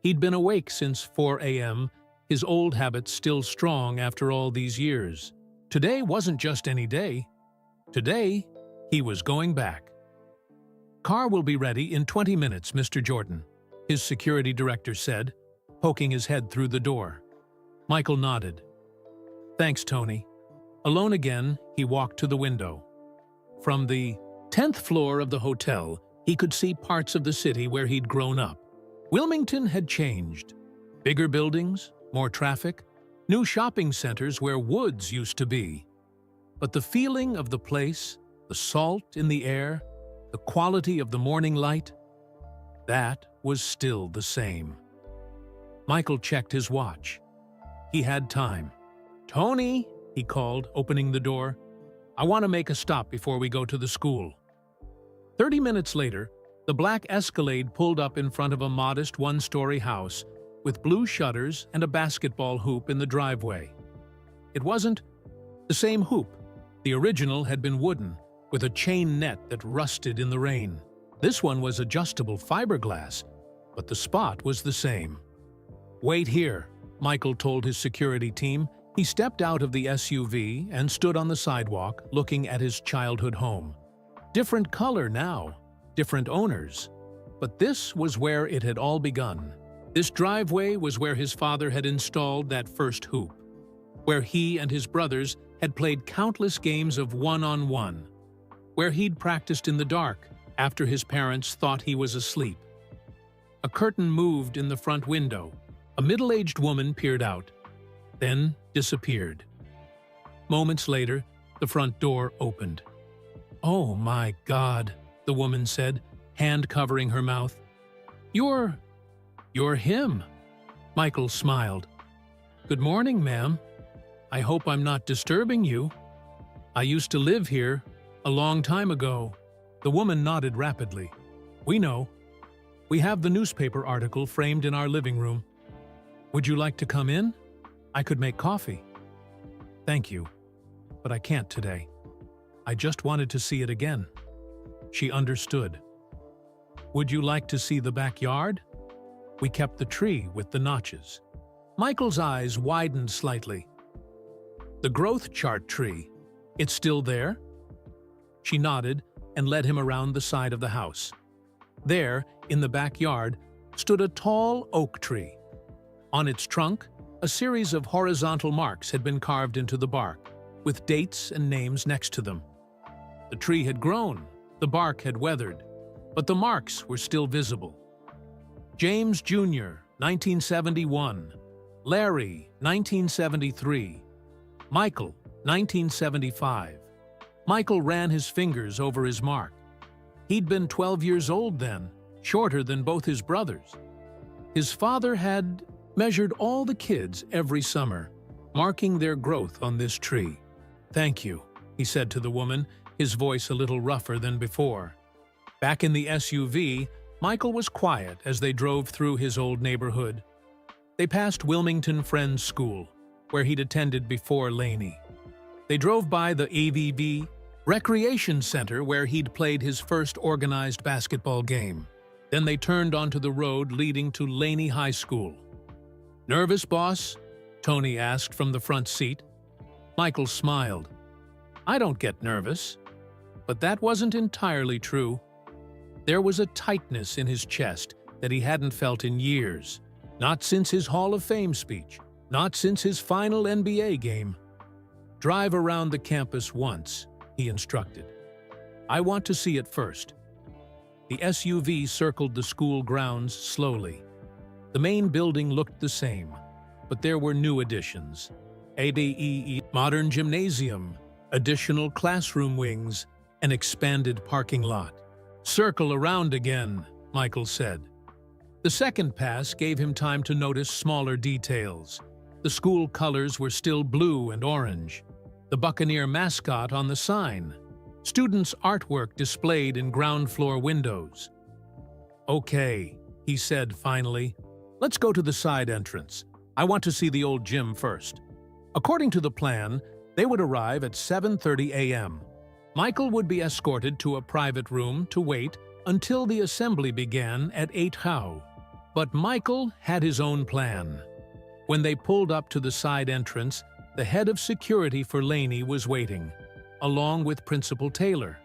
He'd been awake since 4 a.m., his old habits still strong after all these years. Today wasn't just any day. Today, he was going back. "Car will be ready in 20 minutes, Mr. Jordan," his security director said, poking his head through the door. Michael nodded. "Thanks, Tony." Alone again, he walked to the window. From the 10th floor of the hotel, he could see parts of the city where he'd grown up. Wilmington had changed. Bigger buildings, more traffic, new shopping centers where woods used to be. But the feeling of the place, the salt in the air, the quality of the morning light, that was still the same. Michael checked his watch. He had time. "Tony," he called, opening the door. "I want to make a stop before we go to the school." 30 minutes later, the black Escalade pulled up in front of a modest one-story house with blue shutters and a basketball hoop in the driveway. It wasn't the same hoop, The original had been wooden, with a chain net that rusted in the rain. This one was adjustable fiberglass, but the spot was the same. "Wait here," Michael told his security team. He stepped out of the SUV and stood on the sidewalk, looking at his childhood home. Different color now, different owners. But this was where it had all begun. This driveway was where his father had installed that first hoop, where he and his brothers had played countless games of one-on-one, where he'd practiced in the dark after his parents thought he was asleep. A curtain moved in the front window. A middle-aged woman peered out, then disappeared. Moments later, the front door opened. "Oh my God," the woman said, hand covering her mouth. You're him." Michael smiled. "Good morning, ma'am. I hope I'm not disturbing you. I used to live here a long time ago." The woman nodded rapidly. "We know. We have the newspaper article framed in our living room. Would you like to come in? I could make coffee." "Thank you, but I can't today. I just wanted to see it again." She understood. "Would you like to see the backyard? We kept the tree with the notches." Michael's eyes widened slightly. "The growth chart tree. It's still there?" She nodded and led him around the side of the house. There, in the backyard, stood a tall oak tree. On its trunk, a series of horizontal marks had been carved into the bark, with dates and names next to them. The tree had grown, the bark had weathered, but the marks were still visible. James Jr., 1971. Larry, 1973. Michael, 1975. Michael ran his fingers over his mark. He'd been 12 years old then, shorter than both his brothers. His father had measured all the kids every summer, marking their growth on this tree. "Thank you," he said to the woman, his voice a little rougher than before. Back in the SUV, Michael was quiet as they drove through his old neighborhood. They passed Wilmington Friends School, where he'd attended before Laney. They drove by the AVB Recreation Center where he'd played his first organized basketball game. Then they turned onto the road leading to Laney High School. "Nervous, boss?" Tony asked from the front seat. Michael smiled. "I don't get nervous." But that wasn't entirely true. There was a tightness in his chest that he hadn't felt in years. Not since his Hall of Fame speech. Not since his final NBA game. "Drive around the campus once," he instructed. "I want to see it first." The SUV circled the school grounds slowly. The main building looked the same, but there were new additions. ADE modern gymnasium, additional classroom wings, an expanded parking lot. "Circle around again," Michael said. The second pass gave him time to notice smaller details. The school colors were still blue and orange. The Buccaneer mascot on the sign. Students' artwork displayed in ground floor windows. "Okay," he said finally. "Let's go to the side entrance. I want to see the old gym first." According to the plan, they would arrive at 7:30 a.m. Michael would be escorted to a private room to wait until the assembly began at 8 how. But Michael had his own plan. When they pulled up to the side entrance, the head of security for Laney was waiting, along with Principal Taylor.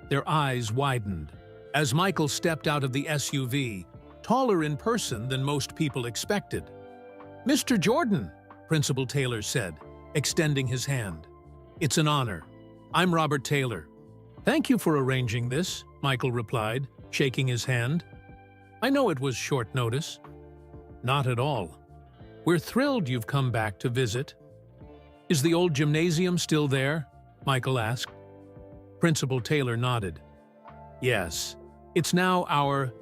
Their eyes widened. As Michael stepped out of the SUV, taller in person than most people expected. "Mr. Jordan," Principal Taylor said, extending his hand. "It's an honor. I'm Robert Taylor." "Thank you for arranging this," Michael replied, shaking his hand. "I know it was short notice." "Not at all. We're thrilled you've come back to visit." "Is the old gymnasium still there?" Michael asked. Principal Taylor nodded. "Yes. It's now our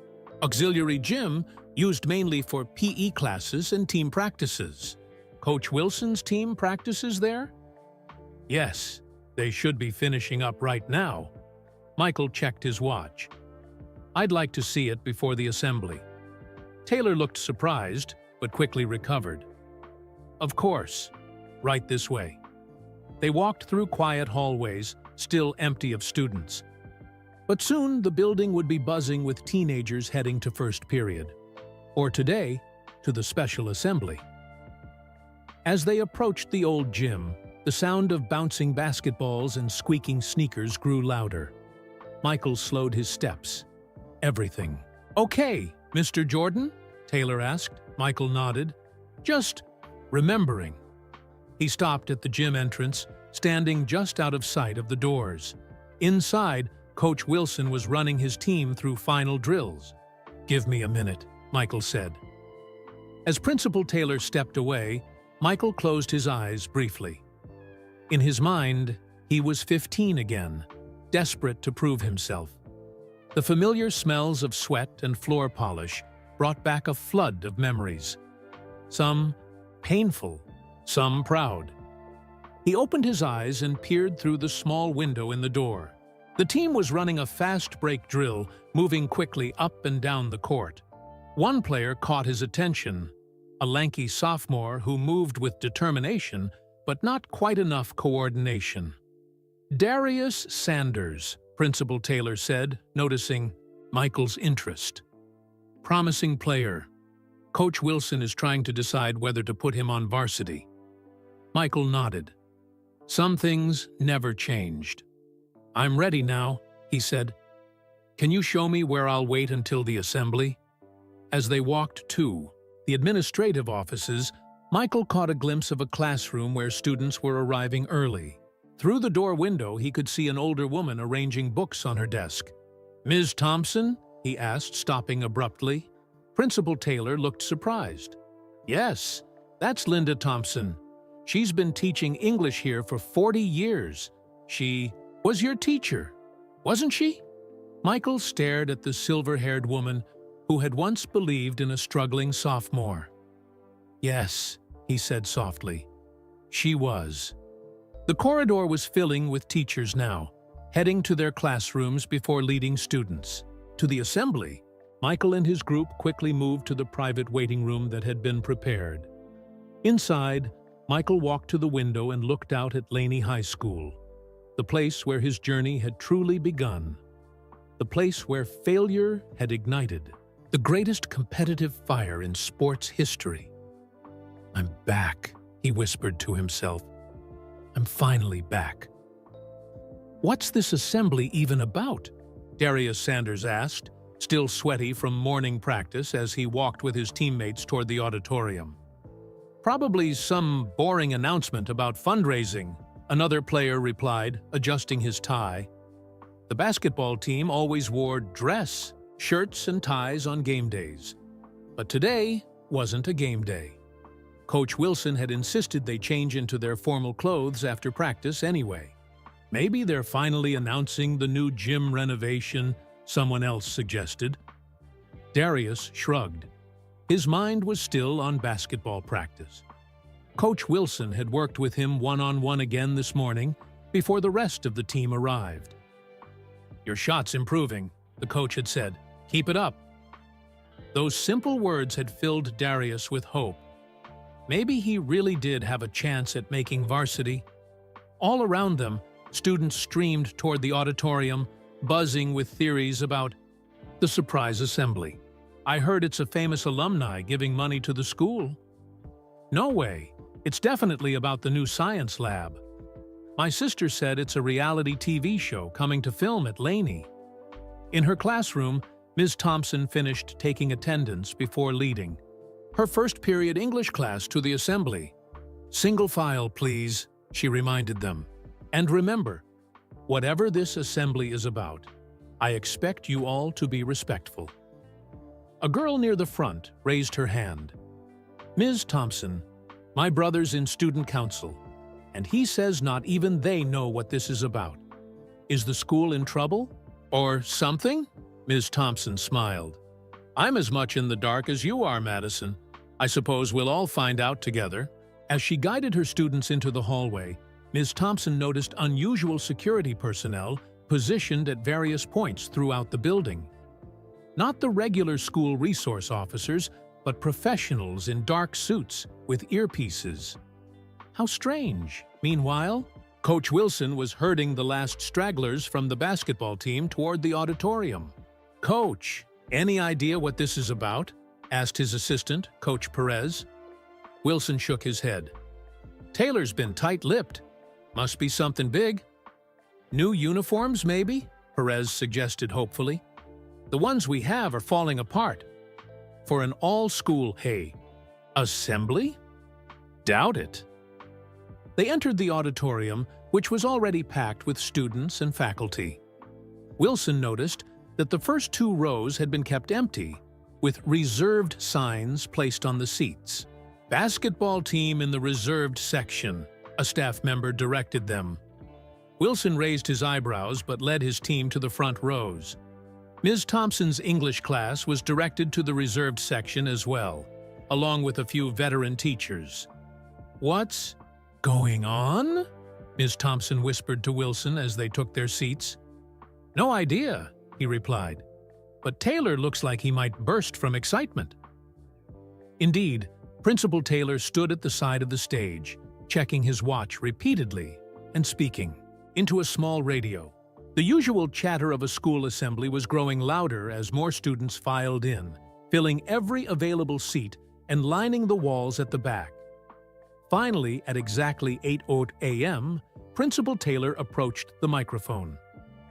auxiliary gym, used mainly for PE classes and team practices. Coach Wilson's team practices there?" "Yes. They should be finishing up right now." Michael checked his watch. "I'd like to see it before the assembly." Taylor looked surprised, but quickly recovered. "Of course. Right this way." They walked through quiet hallways, still empty of students. But soon the building would be buzzing with teenagers heading to first period. Or today, to the special assembly. As they approached the old gym, the sound of bouncing basketballs and squeaking sneakers grew louder. Michael slowed his steps. Everything. "Okay, Mr. Jordan?" Taylor asked. Michael nodded. "Just remembering." He stopped at the gym entrance, standing just out of sight of the doors. Inside, Coach Wilson was running his team through final drills. "Give me a minute," Michael said. As Principal Taylor stepped away, Michael closed his eyes briefly. In his mind, he was 15 again, desperate to prove himself. The familiar smells of sweat and floor polish brought back a flood of memories. Some painful, some proud. He opened his eyes and peered through the small window in the door. The team was running a fast break drill, moving quickly up and down the court. One player caught his attention, a lanky sophomore who moved with determination, but not quite enough coordination. "Darius Sanders," Principal Taylor said, noticing Michael's interest. "Promising player. Coach Wilson is trying to decide whether to put him on varsity." Michael nodded. Some things never changed. "I'm ready now," he said. "Can you show me where I'll wait until the assembly?" As they walked to the administrative offices, Michael caught a glimpse of a classroom where students were arriving early. Through the door window, he could see an older woman arranging books on her desk. "Ms. Thompson?" he asked, stopping abruptly. Principal Taylor looked surprised. "Yes, that's Linda Thompson. She's been teaching English here for 40 years. She was your teacher, wasn't she?" Michael stared at the silver-haired woman who had once believed in a struggling sophomore. "Yes," he said softly. "She was." The corridor was filling with teachers now, heading to their classrooms before leading students. To the assembly, Michael and his group quickly moved to the private waiting room that had been prepared. Inside, Michael walked to the window and looked out at Laney High School, the place where his journey had truly begun, the place where failure had ignited the greatest competitive fire in sports history. "I'm back," he whispered to himself. "I'm finally back." "What's this assembly even about?" Darius Sanders asked, still sweaty from morning practice as he walked with his teammates toward the auditorium. "Probably some boring announcement about fundraising," another player replied, adjusting his tie. The basketball team always wore dress, shirts and ties on game days. But today wasn't a game day. Coach Wilson had insisted they change into their formal clothes after practice anyway. "Maybe they're finally announcing the new gym renovation," someone else suggested. Darius shrugged. His mind was still on basketball practice. Coach Wilson had worked with him one-on-one again this morning before the rest of the team arrived. "Your shot's improving," the coach had said. "Keep it up." Those simple words had filled Darius with hope. Maybe he really did have a chance at making varsity. All around them, students streamed toward the auditorium, buzzing with theories about the surprise assembly. "I heard it's a famous alumni giving money to the school." "No way. It's definitely about the new science lab." "My sister said it's a reality TV show coming to film at Laney." In her classroom, Ms. Thompson finished taking attendance before leading her first period English class to the assembly. "Single file, please," she reminded them. "And remember, whatever this assembly is about, I expect you all to be respectful." A girl near the front raised her hand. "Ms. Thompson, my brother's in student council, and he says not even they know what this is about. Is the school in trouble? Or something?" Ms. Thompson smiled. "I'm as much in the dark as you are, Madison. I suppose we'll all find out together." As she guided her students into the hallway, Ms. Thompson noticed unusual security personnel positioned at various points throughout the building. Not the regular school resource officers, but professionals in dark suits with earpieces. How strange. Meanwhile, Coach Wilson was herding the last stragglers from the basketball team toward the auditorium. "Coach, any idea what this is about?" asked his assistant, Coach Perez. Wilson shook his head. "Taylor's been tight-lipped. Must be something big." "New uniforms, maybe?" Perez suggested hopefully. "The ones we have are falling apart." "For an all-school, hey, assembly? Doubt it." They entered the auditorium, which was already packed with students and faculty. Wilson noticed that the first 2 rows had been kept empty, with reserved signs placed on the seats. "Basketball team in the reserved section," a staff member directed them. Wilson raised his eyebrows but led his team to the front rows. Ms. Thompson's English class was directed to the reserved section as well, along with a few veteran teachers. "What's going on?" Ms. Thompson whispered to Wilson as they took their seats. "No idea," he replied, "but Taylor looks like he might burst from excitement." Indeed, Principal Taylor stood at the side of the stage, checking his watch repeatedly and speaking into a small radio. The usual chatter of a school assembly was growing louder as more students filed in, filling every available seat and lining the walls at the back. Finally, at exactly 8:00 a.m., Principal Taylor approached the microphone.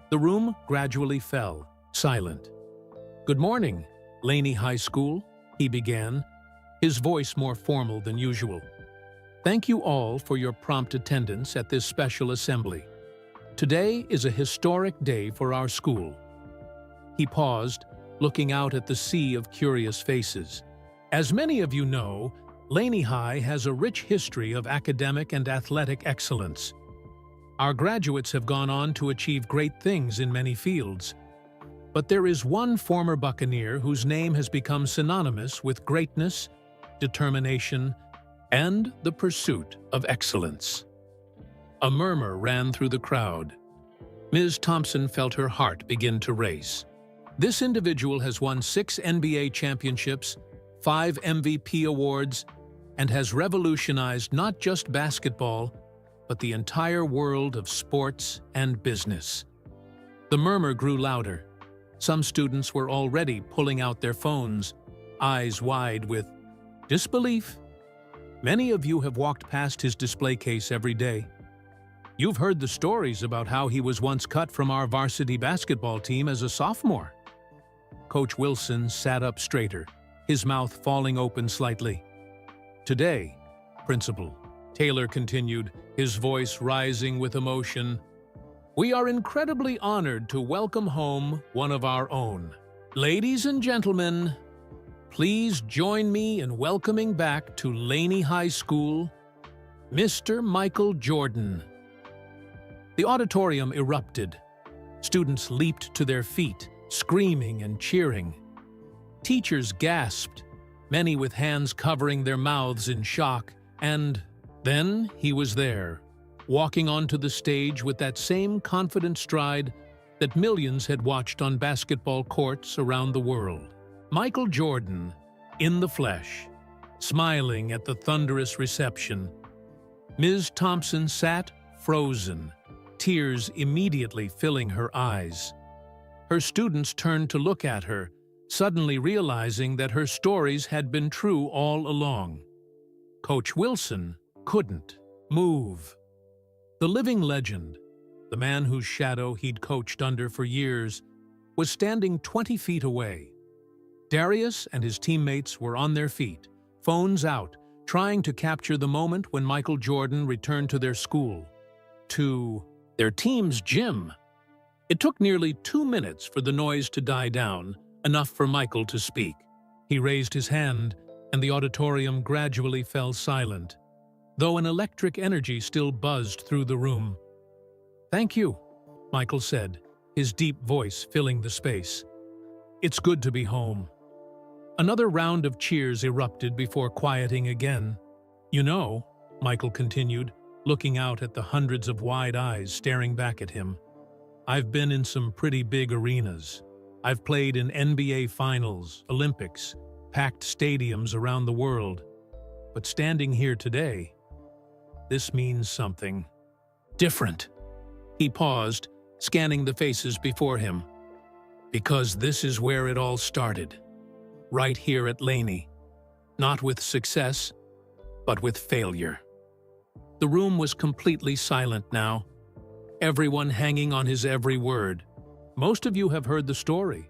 The room gradually fell, silent. "Good morning, Laney High School," he began, his voice more formal than usual. "Thank you all for your prompt attendance at this special assembly. Today is a historic day for our school." He paused, looking out at the sea of curious faces. As many of you know, Laney High has a rich history of academic and athletic excellence. Our graduates have gone on to achieve great things in many fields. But there is one former Buccaneer whose name has become synonymous with greatness, determination, and the pursuit of excellence. A murmur ran through the crowd. Ms. Thompson felt her heart begin to race. This individual has won 6 NBA championships, 5 MVP awards, and has revolutionized not just basketball, but the entire world of sports and business. The murmur grew louder. Some students were already pulling out their phones, eyes wide with disbelief. Many of you have walked past his display case every day. You've heard the stories about how he was once cut from our varsity basketball team as a sophomore. Coach Wilson sat up straighter, his mouth falling open slightly. "Today, Principal," Taylor continued, his voice rising with emotion, "we are incredibly honored to welcome home one of our own. Ladies and gentlemen, please join me in welcoming back to Laney High School, Mr. Michael Jordan." The auditorium erupted. Students leaped to their feet, screaming and cheering. Teachers gasped, many with hands covering their mouths in shock, and then he was there, walking onto the stage with that same confident stride that millions had watched on basketball courts around the world. Michael Jordan, in the flesh, smiling at the thunderous reception. Ms. Thompson sat frozen, tears immediately filling her eyes. Her students turned to look at her, suddenly realizing that her stories had been true all along. Coach Wilson couldn't move. The living legend, the man whose shadow he'd coached under for years, was standing 20 feet away. Darius and his teammates were on their feet, phones out, trying to capture the moment when Michael Jordan returned to their school, to their team's gym. It took nearly 2 minutes for the noise to die down, enough for Michael to speak. He raised his hand, and the auditorium gradually fell silent, though an electric energy still buzzed through the room. "Thank you," Michael said, his deep voice filling the space. "It's good to be home." Another round of cheers erupted before quieting again. "You know," Michael continued, looking out at the hundreds of wide eyes staring back at him, "I've been in some pretty big arenas. I've played in NBA Finals, Olympics, packed stadiums around the world. But standing here today, this means something." Different. He paused, scanning the faces before him. Because this is where it all started. Right here at Laney. Not with success, but with failure. The room was completely silent now, everyone hanging on his every word. Most of you have heard the story.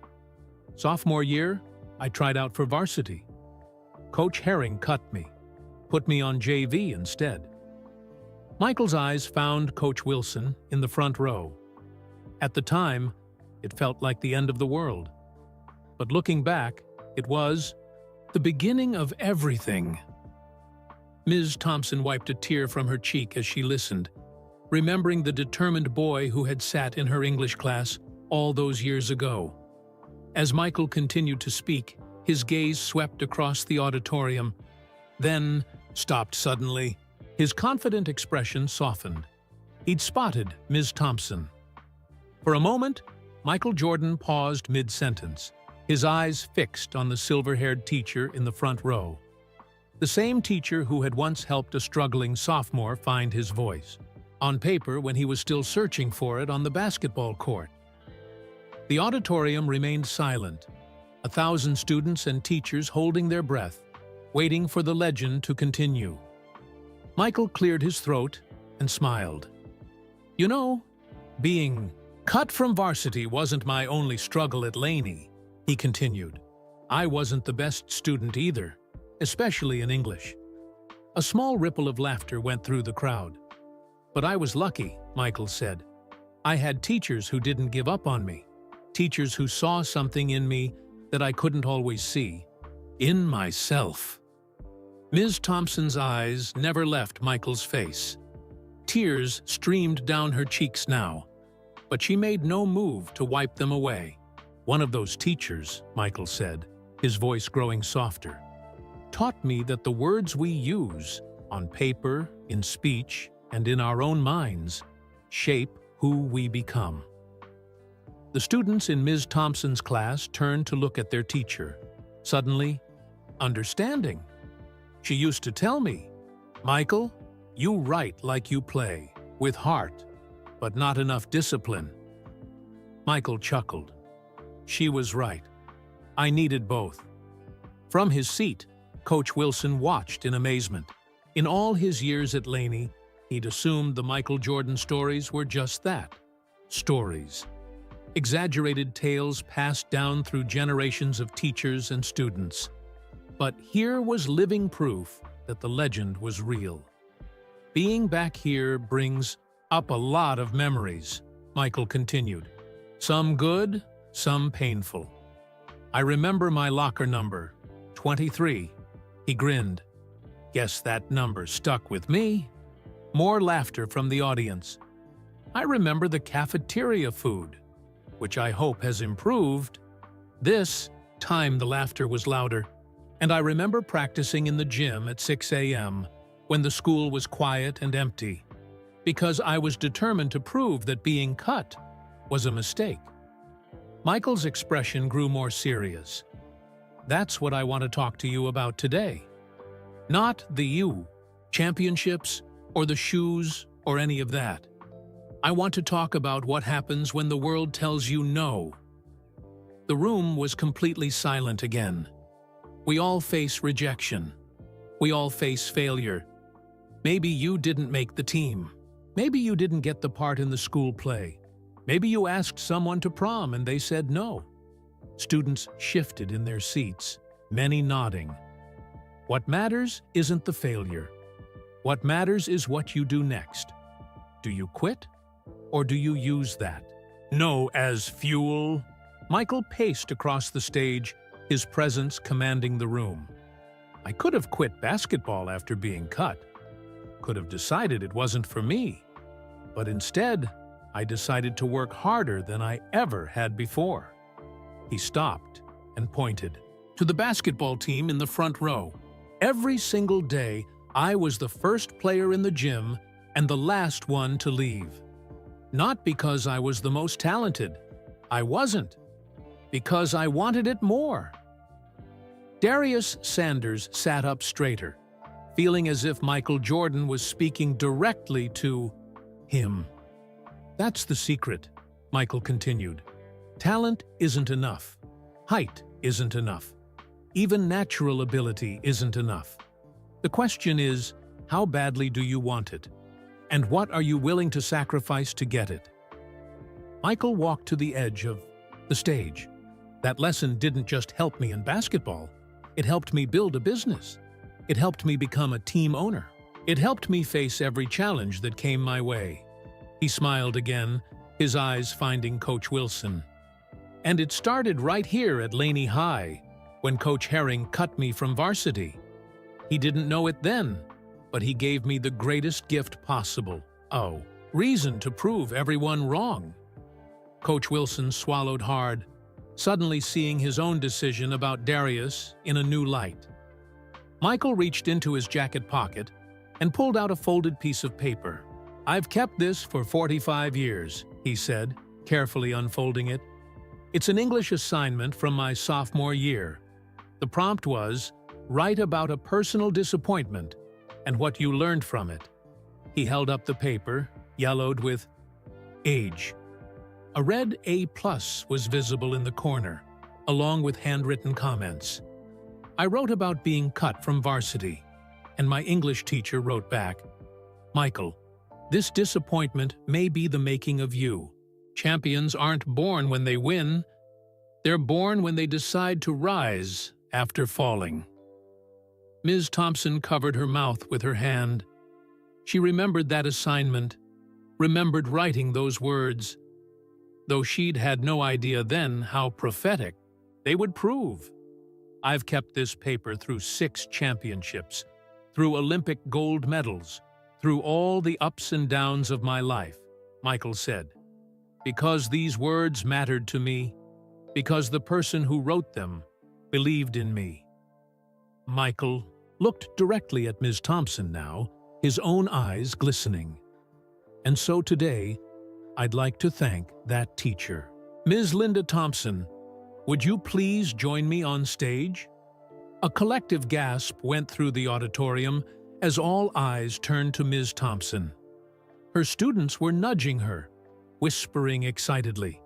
Sophomore year, I tried out for varsity. Coach Herring cut me, put me on JV instead. Michael's eyes found Coach Wilson in the front row. At the time, it felt like the end of the world. But looking back, it was the beginning of everything. Ms. Thompson wiped a tear from her cheek as she listened, remembering the determined boy who had sat in her English class all those years ago. As Michael continued to speak, his gaze swept across the auditorium, then stopped suddenly. His confident expression softened. He'd spotted Ms. Thompson. For a moment, Michael Jordan paused mid-sentence, his eyes fixed on the silver-haired teacher in the front row. The same teacher who had once helped a struggling sophomore find his voice, on paper when he was still searching for it on the basketball court. The auditorium remained silent, 1,000 students and teachers holding their breath, waiting for the legend to continue. Michael cleared his throat and smiled. You know, being cut from varsity wasn't my only struggle at Laney, he continued. I wasn't the best student either, especially in English. A small ripple of laughter went through the crowd. But I was lucky, Michael said. I had teachers who didn't give up on me, teachers who saw something in me that I couldn't always see, in myself. Ms. Thompson's eyes never left Michael's face. Tears streamed down her cheeks now, but she made no move to wipe them away. One of those teachers, Michael said, his voice growing softer, taught me that the words we use, on paper, in speech, and in our own minds, shape who we become. The students in Ms. Thompson's class turned to look at their teacher. Suddenly, understanding. She used to tell me, Michael, you write like you play, with heart, but not enough discipline. Michael chuckled. She was right. I needed both. From his seat, Coach Wilson watched in amazement. In all his years at Laney, he'd assumed the Michael Jordan stories were just that, stories. Exaggerated tales passed down through generations of teachers and students. But here was living proof that the legend was real. Being back here brings up a lot of memories, Michael continued. Some good, some painful. I remember my locker number, 23. He grinned. Guess that number stuck with me. More laughter from the audience. I remember the cafeteria food, which I hope has improved. This time the laughter was louder, and I remember practicing in the gym at 6 a.m. when the school was quiet and empty, because I was determined to prove that being cut was a mistake. Michael's expression grew more serious. That's what I want to talk to you about today. Not the you, championships, or the shoes, or any of that. I want to talk about what happens when the world tells you no. The room was completely silent again. We all face rejection. We all face failure. Maybe you didn't make the team. Maybe you didn't get the part in the school play. Maybe you asked someone to prom and they said no. Students shifted in their seats, many nodding. What matters isn't the failure. What matters is what you do next. Do you quit? Or do you use that no as fuel? Michael paced across the stage, his presence commanding the room. I could have quit basketball after being cut. Could have decided it wasn't for me. But instead, I decided to work harder than I ever had before. He stopped and pointed to the basketball team in the front row. Every single day, I was the first player in the gym and the last one to leave. Not because I was the most talented. I wasn't. Because I wanted it more. Darius Sanders sat up straighter, feeling as if Michael Jordan was speaking directly to him. That's the secret, Michael continued. Talent isn't enough. Height isn't enough. Even natural ability isn't enough. The question is, how badly do you want it? And what are you willing to sacrifice to get it? Michael walked to the edge of the stage. That lesson didn't just help me in basketball. It helped me build a business. It helped me become a team owner. It helped me face every challenge that came my way. He smiled again, his eyes finding Coach Wilson. And it started right here at Laney High, when Coach Herring cut me from varsity. He didn't know it then, but he gave me the greatest gift possible. Oh, reason to prove everyone wrong. Coach Wilson swallowed hard, suddenly seeing his own decision about Darius in a new light. Michael reached into his jacket pocket and pulled out a folded piece of paper. "I've kept this for 45 years, he said, carefully unfolding it. "It's an English assignment from my sophomore year. The prompt was, write about a personal disappointment and what you learned from it." He held up the paper, yellowed with age. A red A+ was visible in the corner, along with handwritten comments. "I wrote about being cut from varsity, and my English teacher wrote back, 'Michael, this disappointment may be the making of you. Champions aren't born when they win. They're born when they decide to rise after falling.'" Ms. Thompson covered her mouth with her hand. She remembered that assignment, remembered writing those words, though she'd had no idea then how prophetic they would prove. "I've kept this paper through 6 championships, through Olympic gold medals, through all the ups and downs of my life," Michael said, "because these words mattered to me, because the person who wrote them believed in me." Michael looked directly at Ms. Thompson now, his own eyes glistening. "And so today, I'd like to thank that teacher. Ms. Linda Thompson, would you please join me on stage?" A collective gasp went through the auditorium as all eyes turned to Ms. Thompson. Her students were nudging her, whispering excitedly.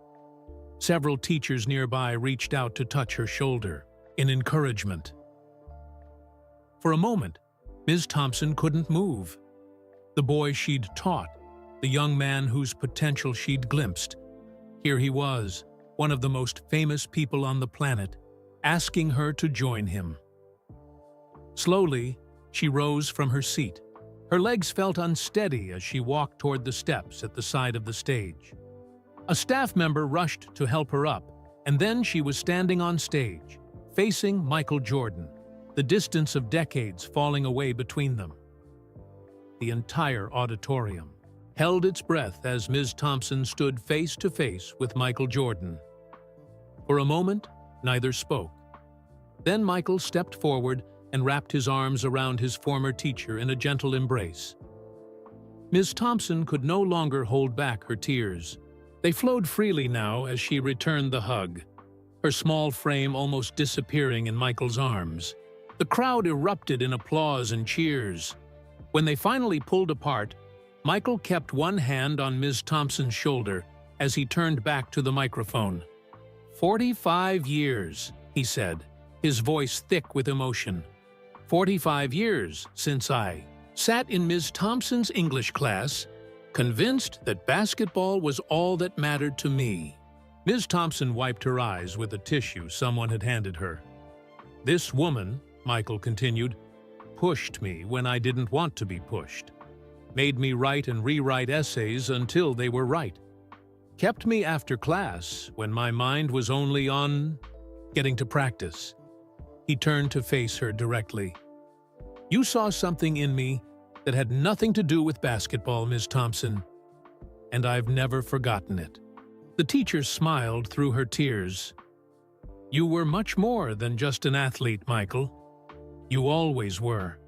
Several teachers nearby reached out to touch her shoulder in encouragement. For a moment, Ms. Thompson couldn't move. The boy she'd taught, the young man whose potential she'd glimpsed, here he was, one of the most famous people on the planet, asking her to join him. Slowly, she rose from her seat. Her legs felt unsteady as she walked toward the steps at the side of the stage. A staff member rushed to help her up, and then she was standing on stage, facing Michael Jordan, the distance of decades falling away between them. The entire auditorium held its breath as Ms. Thompson stood face to face with Michael Jordan. For a moment, neither spoke. Then Michael stepped forward and wrapped his arms around his former teacher in a gentle embrace. Ms. Thompson could no longer hold back her tears. They flowed freely now as she returned the hug, her small frame almost disappearing in Michael's arms. The crowd erupted in applause and cheers. When they finally pulled apart, Michael kept one hand on Ms. Thompson's shoulder as he turned back to the microphone. 45 years, he said, his voice thick with emotion. 45 years since I sat in Ms. Thompson's English class, convinced that basketball was all that mattered to me. Ms. Thompson wiped her eyes with a tissue someone had handed her. "This woman," Michael continued, "pushed me when I didn't want to be pushed. Made me write and rewrite essays until they were right. Kept me after class when my mind was only on getting to practice." He turned to face her directly. "You saw something in me that had nothing to do with basketball, Ms. Thompson, and I've never forgotten it." The teacher smiled through her tears. "You were much more than just an athlete, Michael. You always were."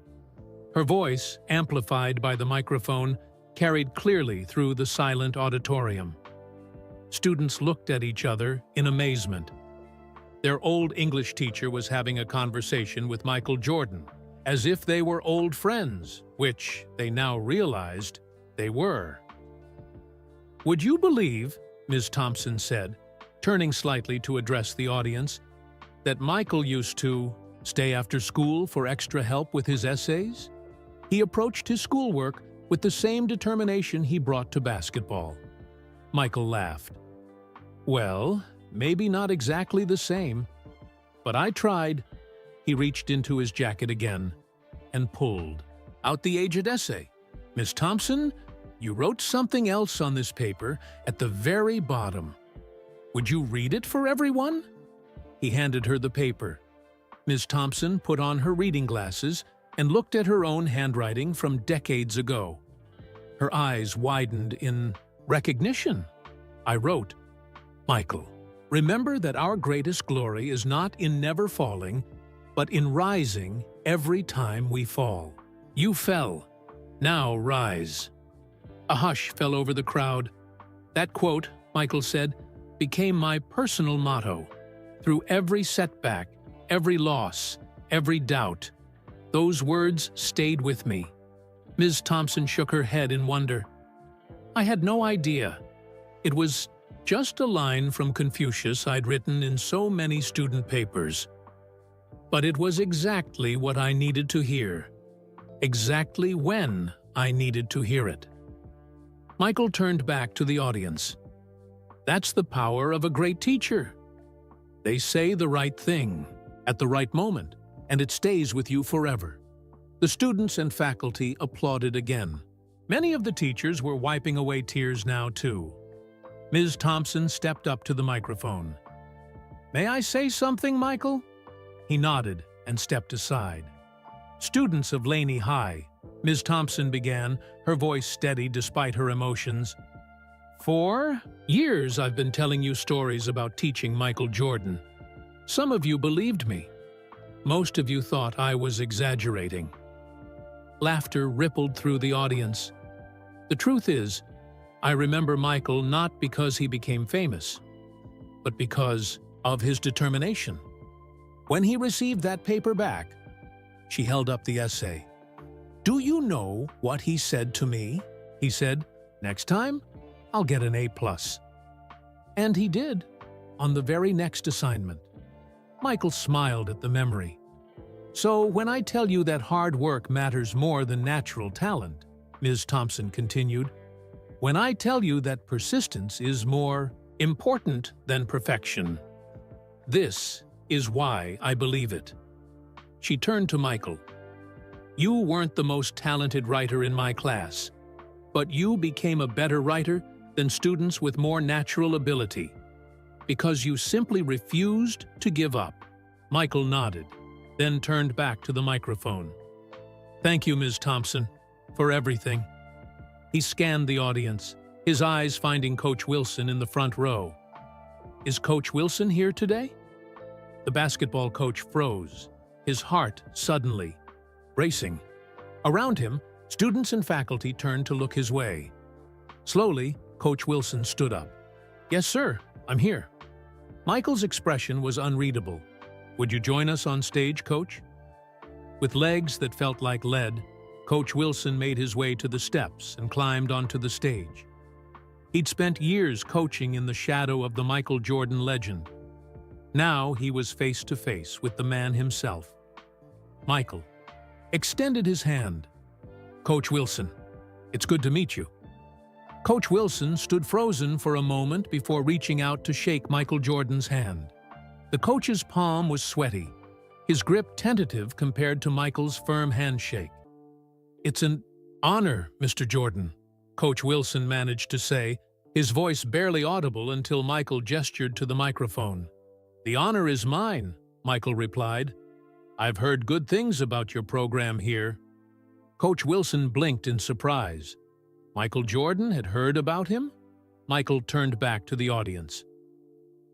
Her voice, amplified by the microphone, carried clearly through the silent auditorium. Students looked at each other in amazement. Their old English teacher was having a conversation with Michael Jordan, as if they were old friends, which they now realized they were. Would you believe, Ms. Thompson said, turning slightly to address the audience, that Michael used to stay after school for extra help with his essays? He approached his schoolwork with the same determination he brought to basketball. Michael laughed. Well, maybe not exactly the same, but I tried. He reached into his jacket again and pulled out the aged essay. Miss Thompson, you wrote something else on this paper at the very bottom. Would you read it for everyone? He handed her the paper. Ms. Thompson put on her reading glasses and looked at her own handwriting from decades ago. Her eyes widened in recognition. I wrote, Michael, remember that our greatest glory is not in never falling, but in rising every time we fall. You fell. Now rise. A hush fell over the crowd. That quote, Michael said, became my personal motto. Through every setback, every loss, every doubt, those words stayed with me. Ms. Thompson shook her head in wonder. I had no idea. It was just a line from Confucius I'd written in so many student papers. But it was exactly what I needed to hear. Exactly when I needed to hear it. Michael turned back to the audience. That's the power of a great teacher. They say the right thing at the right moment, and it stays with you forever. The students and faculty applauded again. Many of the teachers were wiping away tears now, too. Ms. Thompson stepped up to the microphone. May I say something, Michael? He nodded and stepped aside. Students of Laney High, Ms. Thompson began, her voice steady despite her emotions. For years I've been telling you stories about teaching Michael Jordan. Some of you believed me. Most of you thought I was exaggerating. Laughter rippled through the audience. The truth is, I remember Michael not because he became famous, but because of his determination. When he received that paper back, she held up the essay. Do you know what he said to me? He said, next time, I'll get an A+. And he did, on the very next assignment. Michael smiled at the memory. So when I tell you that hard work matters more than natural talent, Ms. Thompson continued, when I tell you that persistence is more important than perfection, this is why I believe it. She turned to Michael. You weren't the most talented writer in my class, but you became a better writer than students with more natural ability, because you simply refused to give up. Michael nodded, then turned back to the microphone. Thank you, Ms. Thompson, for everything. He scanned the audience, his eyes finding Coach Wilson in the front row. Is Coach Wilson here today? The basketball coach froze, his heart suddenly racing. Around him, students and faculty turned to look his way. Slowly, Coach Wilson stood up. Yes, sir, I'm here. Michael's expression was unreadable. Would you join us on stage, Coach? With legs that felt like lead, Coach Wilson made his way to the steps and climbed onto the stage. He'd spent years coaching in the shadow of the Michael Jordan legend. Now he was face to face with the man himself. Michael extended his hand. Coach Wilson, it's good to meet you. Coach Wilson stood frozen for a moment before reaching out to shake Michael Jordan's hand. The coach's palm was sweaty, his grip tentative compared to Michael's firm handshake. It's an honor, Mr. Jordan, Coach Wilson managed to say, his voice barely audible until Michael gestured to the microphone. The honor is mine, Michael replied. I've heard good things about your program here. Coach Wilson blinked in surprise. Michael Jordan had heard about him? Michael turned back to the audience.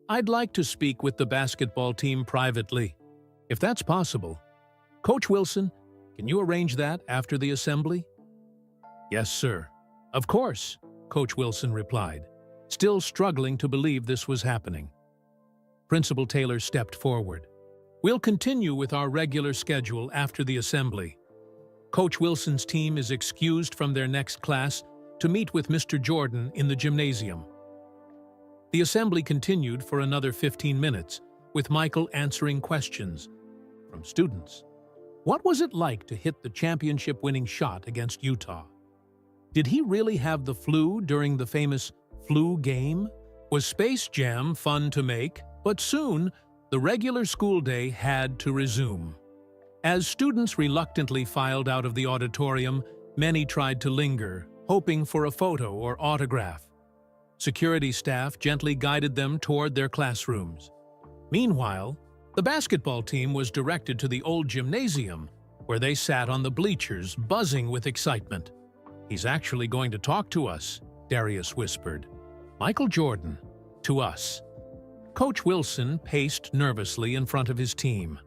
I'd like to speak with the basketball team privately, if that's possible. Coach Wilson, can you arrange that after the assembly? Yes, sir. Of course, Coach Wilson replied, still struggling to believe this was happening. Principal Taylor stepped forward. We'll continue with our regular schedule after the assembly. Coach Wilson's team is excused from their next class to meet with Mr. Jordan in the gymnasium. The assembly continued for another 15 minutes, with Michael answering questions from students. What was it like to hit the championship-winning shot against Utah? Did he really have the flu during the famous flu game? Was Space Jam fun to make? But soon, the regular school day had to resume. As students reluctantly filed out of the auditorium, many tried to linger, hoping for a photo or autograph. Security staff gently guided them toward their classrooms. Meanwhile, the basketball team was directed to the old gymnasium, where they sat on the bleachers, buzzing with excitement. "He's actually going to talk to us," Darius whispered. "Michael Jordan, to us." Coach Wilson paced nervously in front of his team.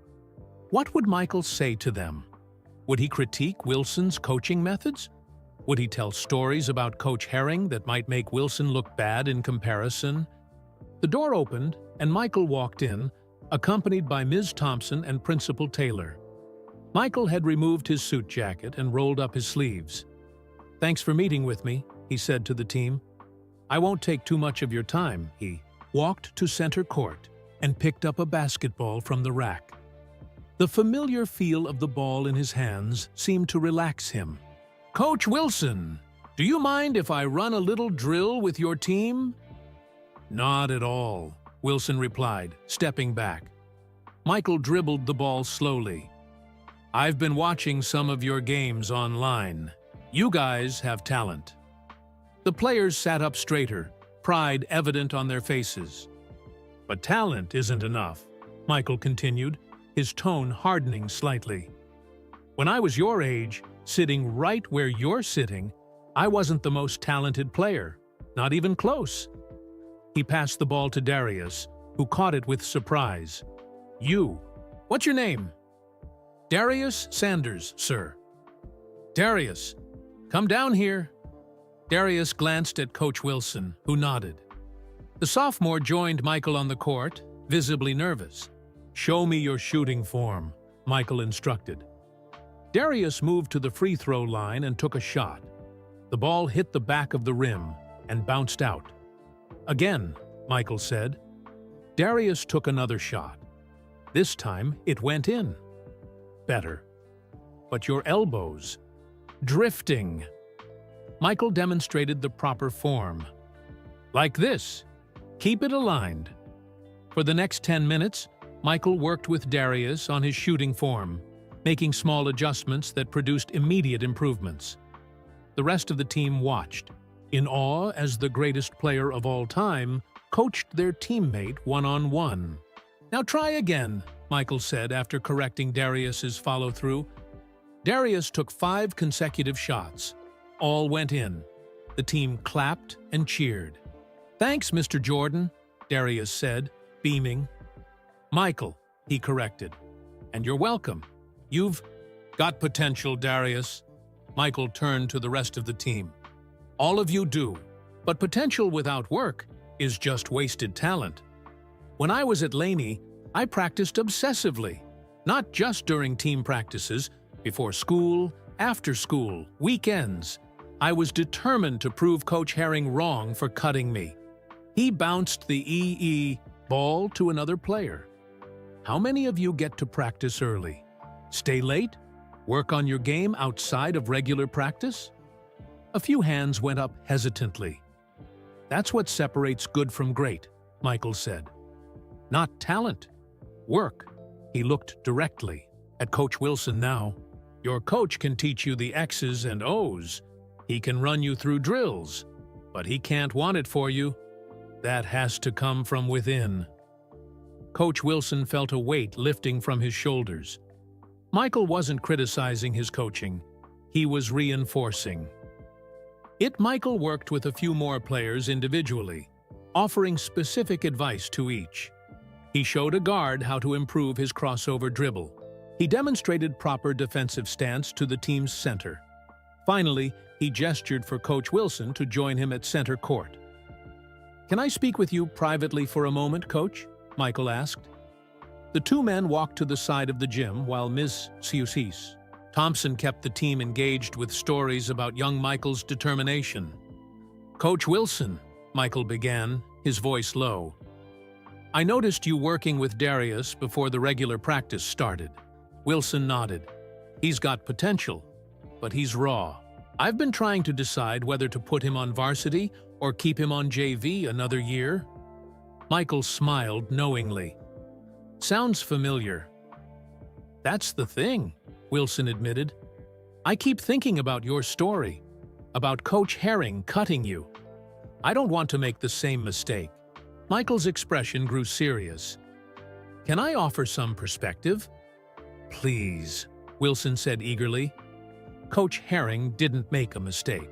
What would Michael say to them? Would he critique Wilson's coaching methods? Would he tell stories about Coach Herring that might make Wilson look bad in comparison? The door opened, and Michael walked in, accompanied by Ms. Thompson and Principal Taylor. Michael had removed his suit jacket and rolled up his sleeves. "Thanks for meeting with me," he said to the team. "I won't take too much of your time." He walked to center court and picked up a basketball from the rack. The familiar feel of the ball in his hands seemed to relax him. "Coach Wilson, do you mind if I run a little drill with your team?" "Not at all," Wilson replied, stepping back. Michael dribbled the ball slowly. "I've been watching some of your games online. You guys have talent." The players sat up straighter, pride evident on their faces. "But talent isn't enough," Michael continued, his tone hardening slightly. "When I was your age, sitting right where you're sitting, I wasn't the most talented player, not even close." He passed the ball to Darius, who caught it with surprise. "You. What's your name?" "Darius Sanders, sir." "Darius, come down here." Darius glanced at Coach Wilson, who nodded. The sophomore joined Michael on the court, visibly nervous. "Show me your shooting form," Michael instructed. Darius moved to the free throw line and took a shot. The ball hit the back of the rim and bounced out. "Again," Michael said. Darius took another shot. This time, it went in. Better. "But your elbows. Drifting." Michael demonstrated the proper form. "Like this. Keep it aligned." For the next 10 minutes, Michael worked with Darius on his shooting form, making small adjustments that produced immediate improvements. The rest of the team watched, in awe as the greatest player of all time coached their teammate one-on-one. "Now try again," Michael said after correcting Darius's follow-through. Darius took 5 consecutive shots. All went in. The team clapped and cheered. "Thanks, Mr. Jordan," Darius said, beaming. "Michael," he corrected. "And you're welcome. You've got potential, Darius." Michael turned to the rest of the team. "All of you do, but potential without work is just wasted talent. When I was at Laney, I practiced obsessively, not just during team practices, before school, after school, weekends. I was determined to prove Coach Herring wrong for cutting me." He bounced the EE ball to another player. "How many of you get to practice early? Stay late? Work on your game outside of regular practice?" A few hands went up hesitantly. "That's what separates good from great," Michael said. "Not talent. Work." He looked directly at Coach Wilson now. "Your coach can teach you the X's and O's. He can run you through drills, but he can't want it for you. That has to come from within." Coach Wilson felt a weight lifting from his shoulders. Michael wasn't criticizing his coaching. He was reinforcing. Michael worked with a few more players individually, offering specific advice to each. He showed a guard how to improve his crossover dribble. He demonstrated proper defensive stance to the team's center. Finally, he gestured for Coach Wilson to join him at center court. "Can I speak with you privately for a moment, Coach?" Michael asked. The two men walked to the side of the gym while Ms. Thompson kept the team engaged with stories about young Michael's determination. "Coach Wilson," Michael began, his voice low. "I noticed you working with Darius before the regular practice started." Wilson nodded. "He's got potential, but he's raw. I've been trying to decide whether to put him on varsity or keep him on JV another year." Michael smiled knowingly. "Sounds familiar." "That's the thing," Wilson admitted. "I keep thinking about your story, about Coach Herring cutting you. I don't want to make the same mistake." Michael's expression grew serious. "Can I offer some perspective?" "Please," Wilson said eagerly. Coach Herring didn't make a mistake.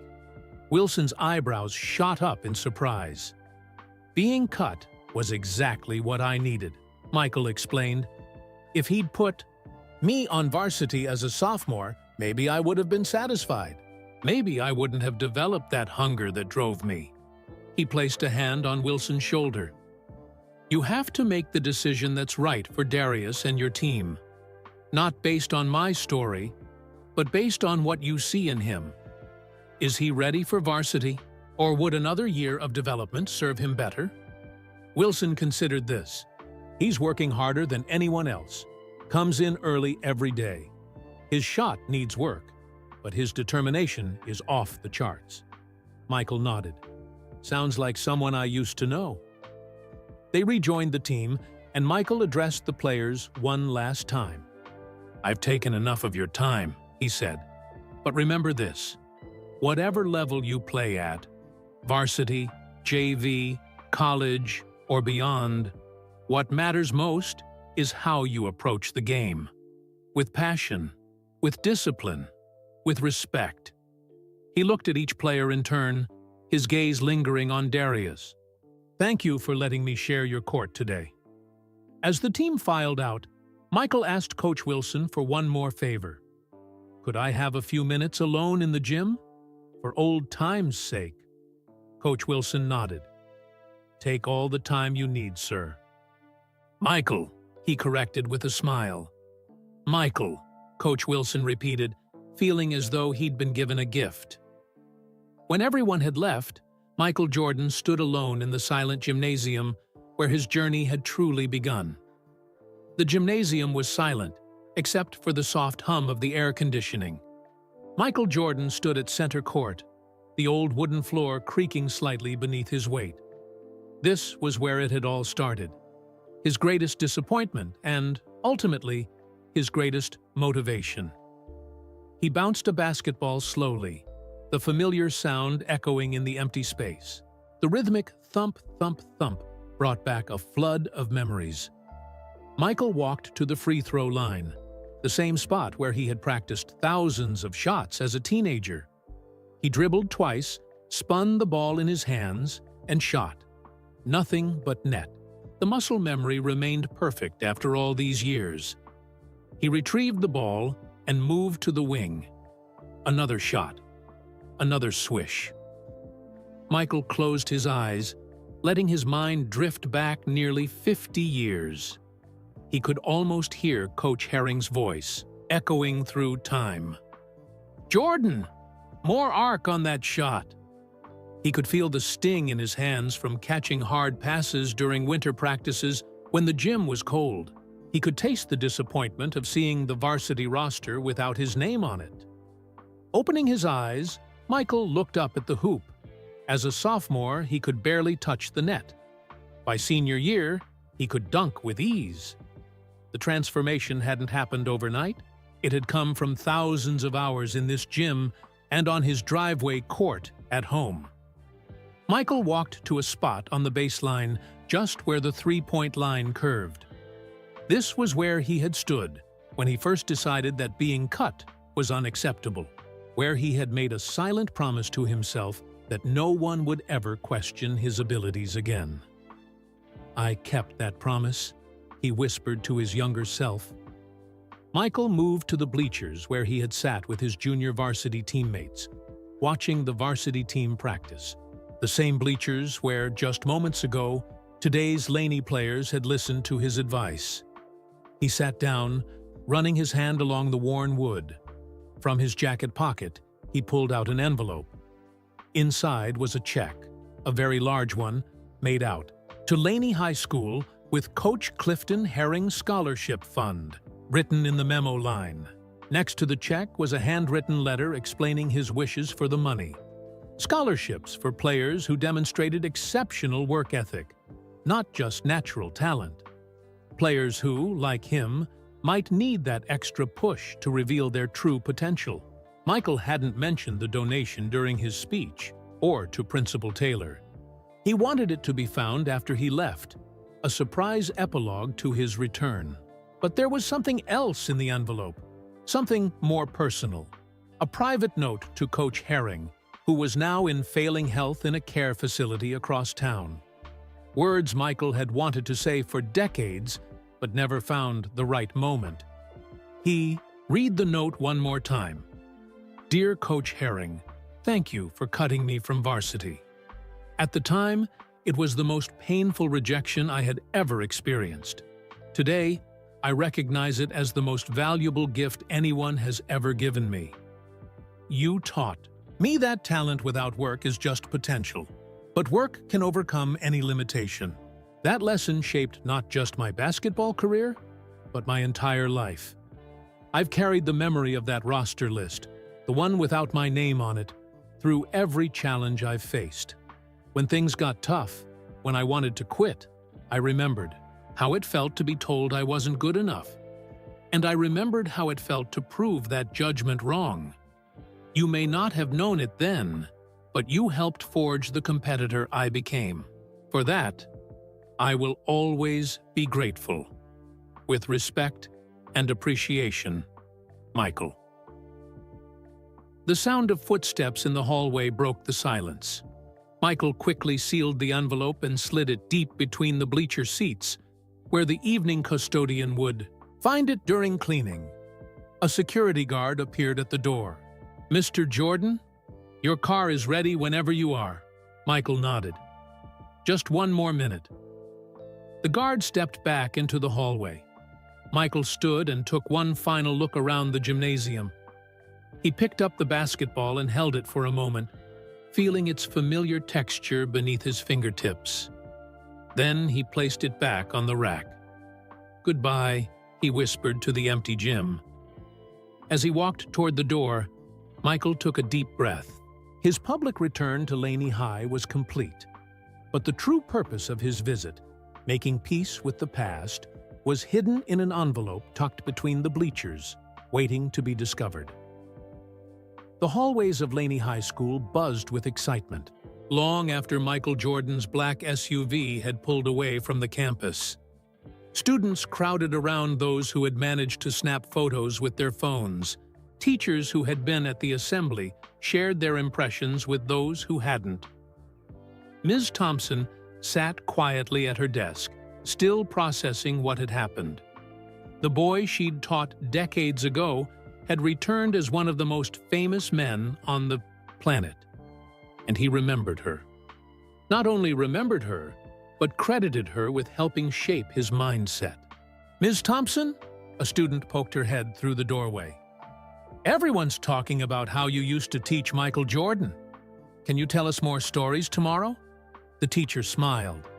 Wilson's eyebrows shot up in surprise. "Being cut was exactly what I needed," Michael explained. "If he'd put me on varsity as a sophomore, maybe I would have been satisfied. Maybe I wouldn't have developed that hunger that drove me." He placed a hand on Wilson's shoulder. "You have to make the decision that's right for Darius and your team. Not based on my story, but based on what you see in him. Is he ready for varsity, or would another year of development serve him better?" Wilson considered this. He's working harder than anyone else, comes in early every day. His shot needs work, but his determination is off the charts. Michael nodded. "Sounds like someone I used to know." They rejoined the team, and Michael addressed the players one last time. "I've taken enough of your time," he said. "But remember this. Whatever level you play at, varsity, JV, college, or beyond, what matters most is how you approach the game. With passion, with discipline, with respect." He looked at each player in turn, his gaze lingering on Darius. "Thank you for letting me share your court today." As the team filed out, Michael asked Coach Wilson for one more favor. "Could I have a few minutes alone in the gym? For old time's sake." Coach Wilson nodded. "Take all the time you need, sir." "Michael," he corrected with a smile. "Michael," Coach Wilson repeated, feeling as though he'd been given a gift. When everyone had left, Michael Jordan stood alone in the silent gymnasium where his journey had truly begun. The gymnasium was silent, except for the soft hum of the air conditioning. Michael Jordan stood at center court, the old wooden floor creaking slightly beneath his weight. This was where it had all started. His greatest disappointment and, ultimately, his greatest motivation. He bounced a basketball slowly, the familiar sound echoing in the empty space. The rhythmic thump, thump, thump brought back a flood of memories. Michael walked to the free throw line, the same spot where he had practiced thousands of shots as a teenager. He dribbled twice, spun the ball in his hands, and shot. Nothing but net. The muscle memory remained perfect after all these years. He retrieved the ball and moved to the wing. Another shot. Another swish. Michael closed his eyes, letting his mind drift back nearly 50 years. He could almost hear Coach Herring's voice, echoing through time. "Jordan! More arc on that shot!" He could feel the sting in his hands from catching hard passes during winter practices when the gym was cold. He could taste the disappointment of seeing the varsity roster without his name on it. Opening his eyes, Michael looked up at the hoop. As a sophomore, he could barely touch the net. By senior year, he could dunk with ease. The transformation hadn't happened overnight. It had come from thousands of hours in this gym and on his driveway court at home. Michael walked to a spot on the baseline just where the three-point line curved. This was where he had stood when he first decided that being cut was unacceptable, where he had made a silent promise to himself that no one would ever question his abilities again. "I kept that promise," he whispered to his younger self. Michael moved to the bleachers where he had sat with his junior varsity teammates, watching the varsity team practice. The same bleachers where, just moments ago, today's Laney players had listened to his advice. He sat down, running his hand along the worn wood. From his jacket pocket, he pulled out an envelope. Inside was a check, a very large one, made out, to Laney High School with Coach Clifton Herring Scholarship Fund, written in the memo line. Next to the check was a handwritten letter explaining his wishes for the money. Scholarships for players who demonstrated exceptional work ethic, not just natural talent. Players who, like him, might need that extra push to reveal their true potential. Michael hadn't mentioned the donation during his speech or to Principal Taylor. He wanted it to be found after he left, a surprise epilogue to his return. But there was something else in the envelope, something more personal. A private note to Coach Herring, who was now in failing health in a care facility across town. Words Michael had wanted to say for decades, but never found the right moment. Read the note one more time. Dear Coach Herring, thank you for cutting me from varsity. At the time, it was the most painful rejection I had ever experienced. Today, I recognize it as the most valuable gift anyone has ever given me. You taught me that talent without work is just potential, but work can overcome any limitation. That lesson shaped not just my basketball career, but my entire life. I've carried the memory of that roster list, the one without my name on it, through every challenge I've faced. When things got tough, when I wanted to quit, I remembered how it felt to be told I wasn't good enough. And I remembered how it felt to prove that judgment wrong. You may not have known it then, but you helped forge the competitor I became. For that, I will always be grateful. With respect and appreciation, Michael. The sound of footsteps in the hallway broke the silence. Michael quickly sealed the envelope and slid it deep between the bleacher seats, where the evening custodian would find it during cleaning. A security guard appeared at the door. Mr. Jordan, your car is ready whenever you are. Michael nodded. Just one more minute. The guard stepped back into the hallway. Michael stood and took one final look around the gymnasium. He picked up the basketball and held it for a moment, feeling its familiar texture beneath his fingertips. Then he placed it back on the rack. Goodbye, he whispered to the empty gym. As he walked toward the door, Michael took a deep breath. His public return to Laney High was complete. But the true purpose of his visit, making peace with the past, was hidden in an envelope tucked between the bleachers, waiting to be discovered. The hallways of Laney High School buzzed with excitement, long after Michael Jordan's black SUV had pulled away from the campus. Students crowded around those who had managed to snap photos with their phones. Teachers who had been at the assembly shared their impressions with those who hadn't. Ms. Thompson sat quietly at her desk, still processing what had happened. The boy she'd taught decades ago had returned as one of the most famous men on the planet, and he remembered her. Not only remembered her, but credited her with helping shape his mindset. Ms. Thompson? A student poked her head through the doorway. Everyone's talking about how you used to teach Michael Jordan. Can you tell us more stories tomorrow? The teacher smiled.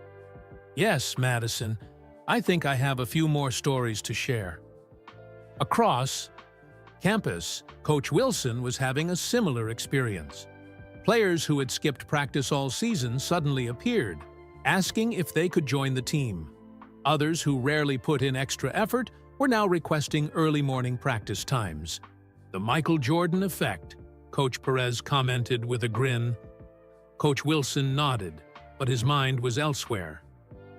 Yes, Madison, I think I have a few more stories to share. Across campus, Coach Wilson was having a similar experience. Players who had skipped practice all season suddenly appeared, asking if they could join the team. Others who rarely put in extra effort were now requesting early morning practice times. The Michael Jordan effect, Coach Perez commented with a grin. Coach Wilson nodded, but his mind was elsewhere.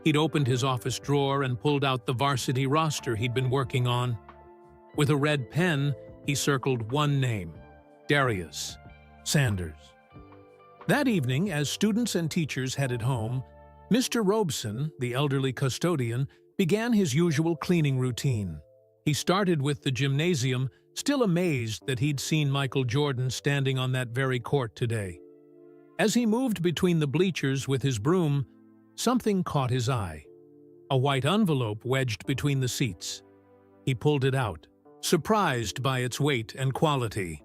He'd opened his office drawer and pulled out the varsity roster he'd been working on. With a red pen, he circled one name, Darius Sanders. That evening, as students and teachers headed home, Mr. Robeson, the elderly custodian, began his usual cleaning routine. He started with the gymnasium, still amazed that he'd seen Michael Jordan standing on that very court today. As he moved between the bleachers with his broom, something caught his eye. A white envelope wedged between the seats. He pulled it out, surprised by its weight and quality.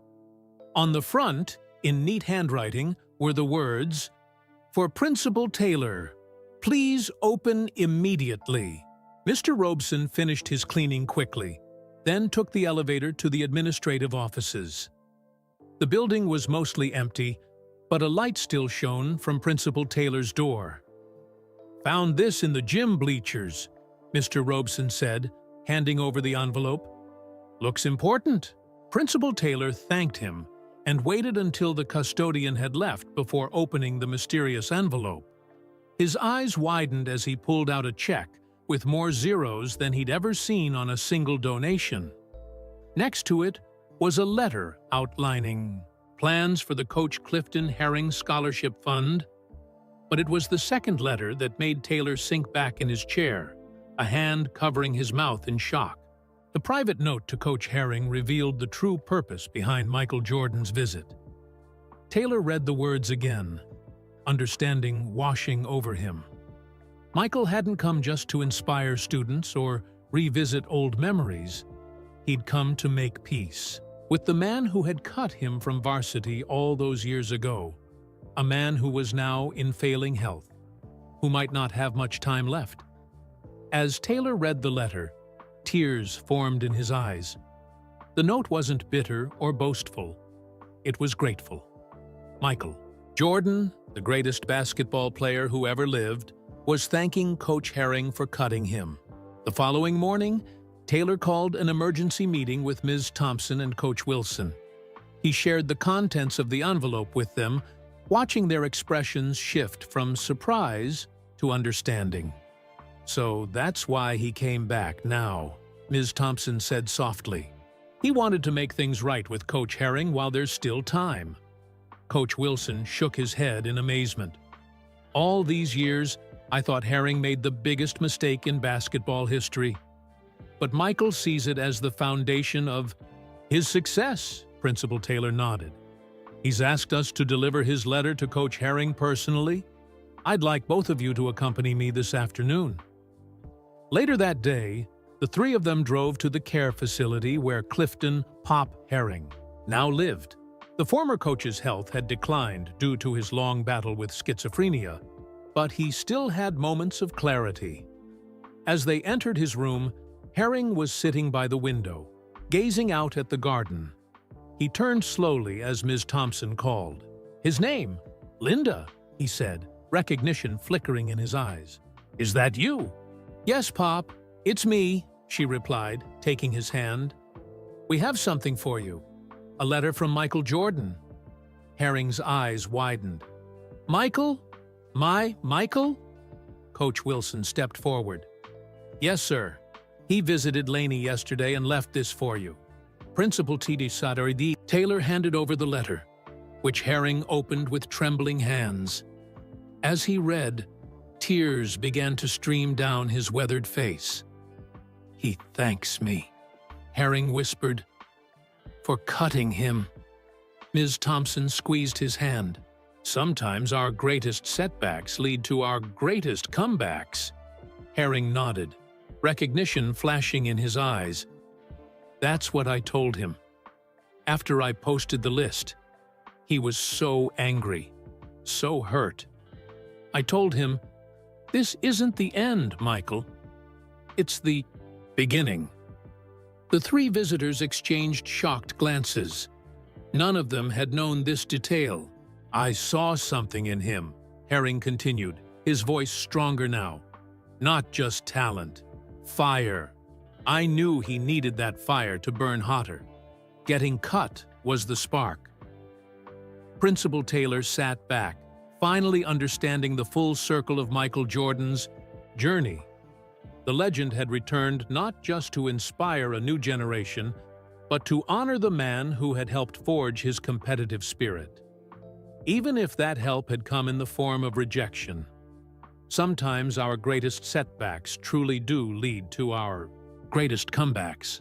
On the front, in neat handwriting, were the words, "For Principal Taylor, please open immediately." Mr. Robeson finished his cleaning quickly, then took the elevator to the administrative offices. The building was mostly empty, but a light still shone from Principal Taylor's door. "Found this in the gym bleachers," Mr. Robeson said, handing over the envelope. "Looks important." Principal Taylor thanked him and waited until the custodian had left before opening the mysterious envelope. His eyes widened as he pulled out a check with more zeros than he'd ever seen on a single donation. Next to it was a letter outlining plans for the Coach Clifton Herring Scholarship Fund. But it was the second letter that made Taylor sink back in his chair, a hand covering his mouth in shock. The private note to Coach Herring revealed the true purpose behind Michael Jordan's visit. Taylor read the words again, understanding washing over him. Michael hadn't come just to inspire students or revisit old memories. He'd come to make peace with the man who had cut him from varsity all those years ago, a man who was now in failing health, who might not have much time left. As Taylor read the letter, tears formed in his eyes. The note wasn't bitter or boastful. It was grateful. Michael Jordan, the greatest basketball player who ever lived, was thanking Coach Herring for cutting him. The following morning, Taylor called an emergency meeting with Ms. Thompson and Coach Wilson. He shared the contents of the envelope with them, watching their expressions shift from surprise to understanding. "So that's why he came back now," Ms. Thompson said softly. "He wanted to make things right with Coach Herring while there's still time." Coach Wilson shook his head in amazement. "All these years, I thought Herring made the biggest mistake in basketball history. But Michael sees it as the foundation of his success," Principal Taylor nodded. "He's asked us to deliver his letter to Coach Herring personally. I'd like both of you to accompany me this afternoon." Later that day, the three of them drove to the care facility where Clifton "Pop" Herring now lived. The former coach's health had declined due to his long battle with schizophrenia, but he still had moments of clarity. As they entered his room, Herring was sitting by the window, gazing out at the garden. He turned slowly as Ms. Thompson called. "His name? Linda," he said, recognition flickering in his eyes. "Is that you?" "Yes, Pop, it's me," she replied, taking his hand. "We have something for you. A letter from Michael Jordan." Herring's eyes widened. "Michael? My Michael?" Coach Wilson stepped forward. "Yes, sir. He visited Laney yesterday and left this for you. Principal T.D. Sadaridi." Taylor handed over the letter, which Herring opened with trembling hands. As he read, tears began to stream down his weathered face. "He thanks me," Herring whispered, "for cutting him." Ms. Thompson squeezed his hand. "Sometimes our greatest setbacks lead to our greatest comebacks." Herring nodded, recognition flashing in his eyes. "That's what I told him. After I posted the list, he was so angry, so hurt. I told him, 'This isn't the end, Michael. It's the beginning.'" The three visitors exchanged shocked glances. None of them had known this detail. "I saw something in him," Herring continued, his voice stronger now. "Not just talent. Fire. I knew he needed that fire to burn hotter. Getting cut was the spark." Principal Taylor sat back, finally understanding the full circle of Michael Jordan's journey. The legend had returned not just to inspire a new generation, but to honor the man who had helped forge his competitive spirit. Even if that help had come in the form of rejection. Sometimes our greatest setbacks truly do lead to our greatest comebacks.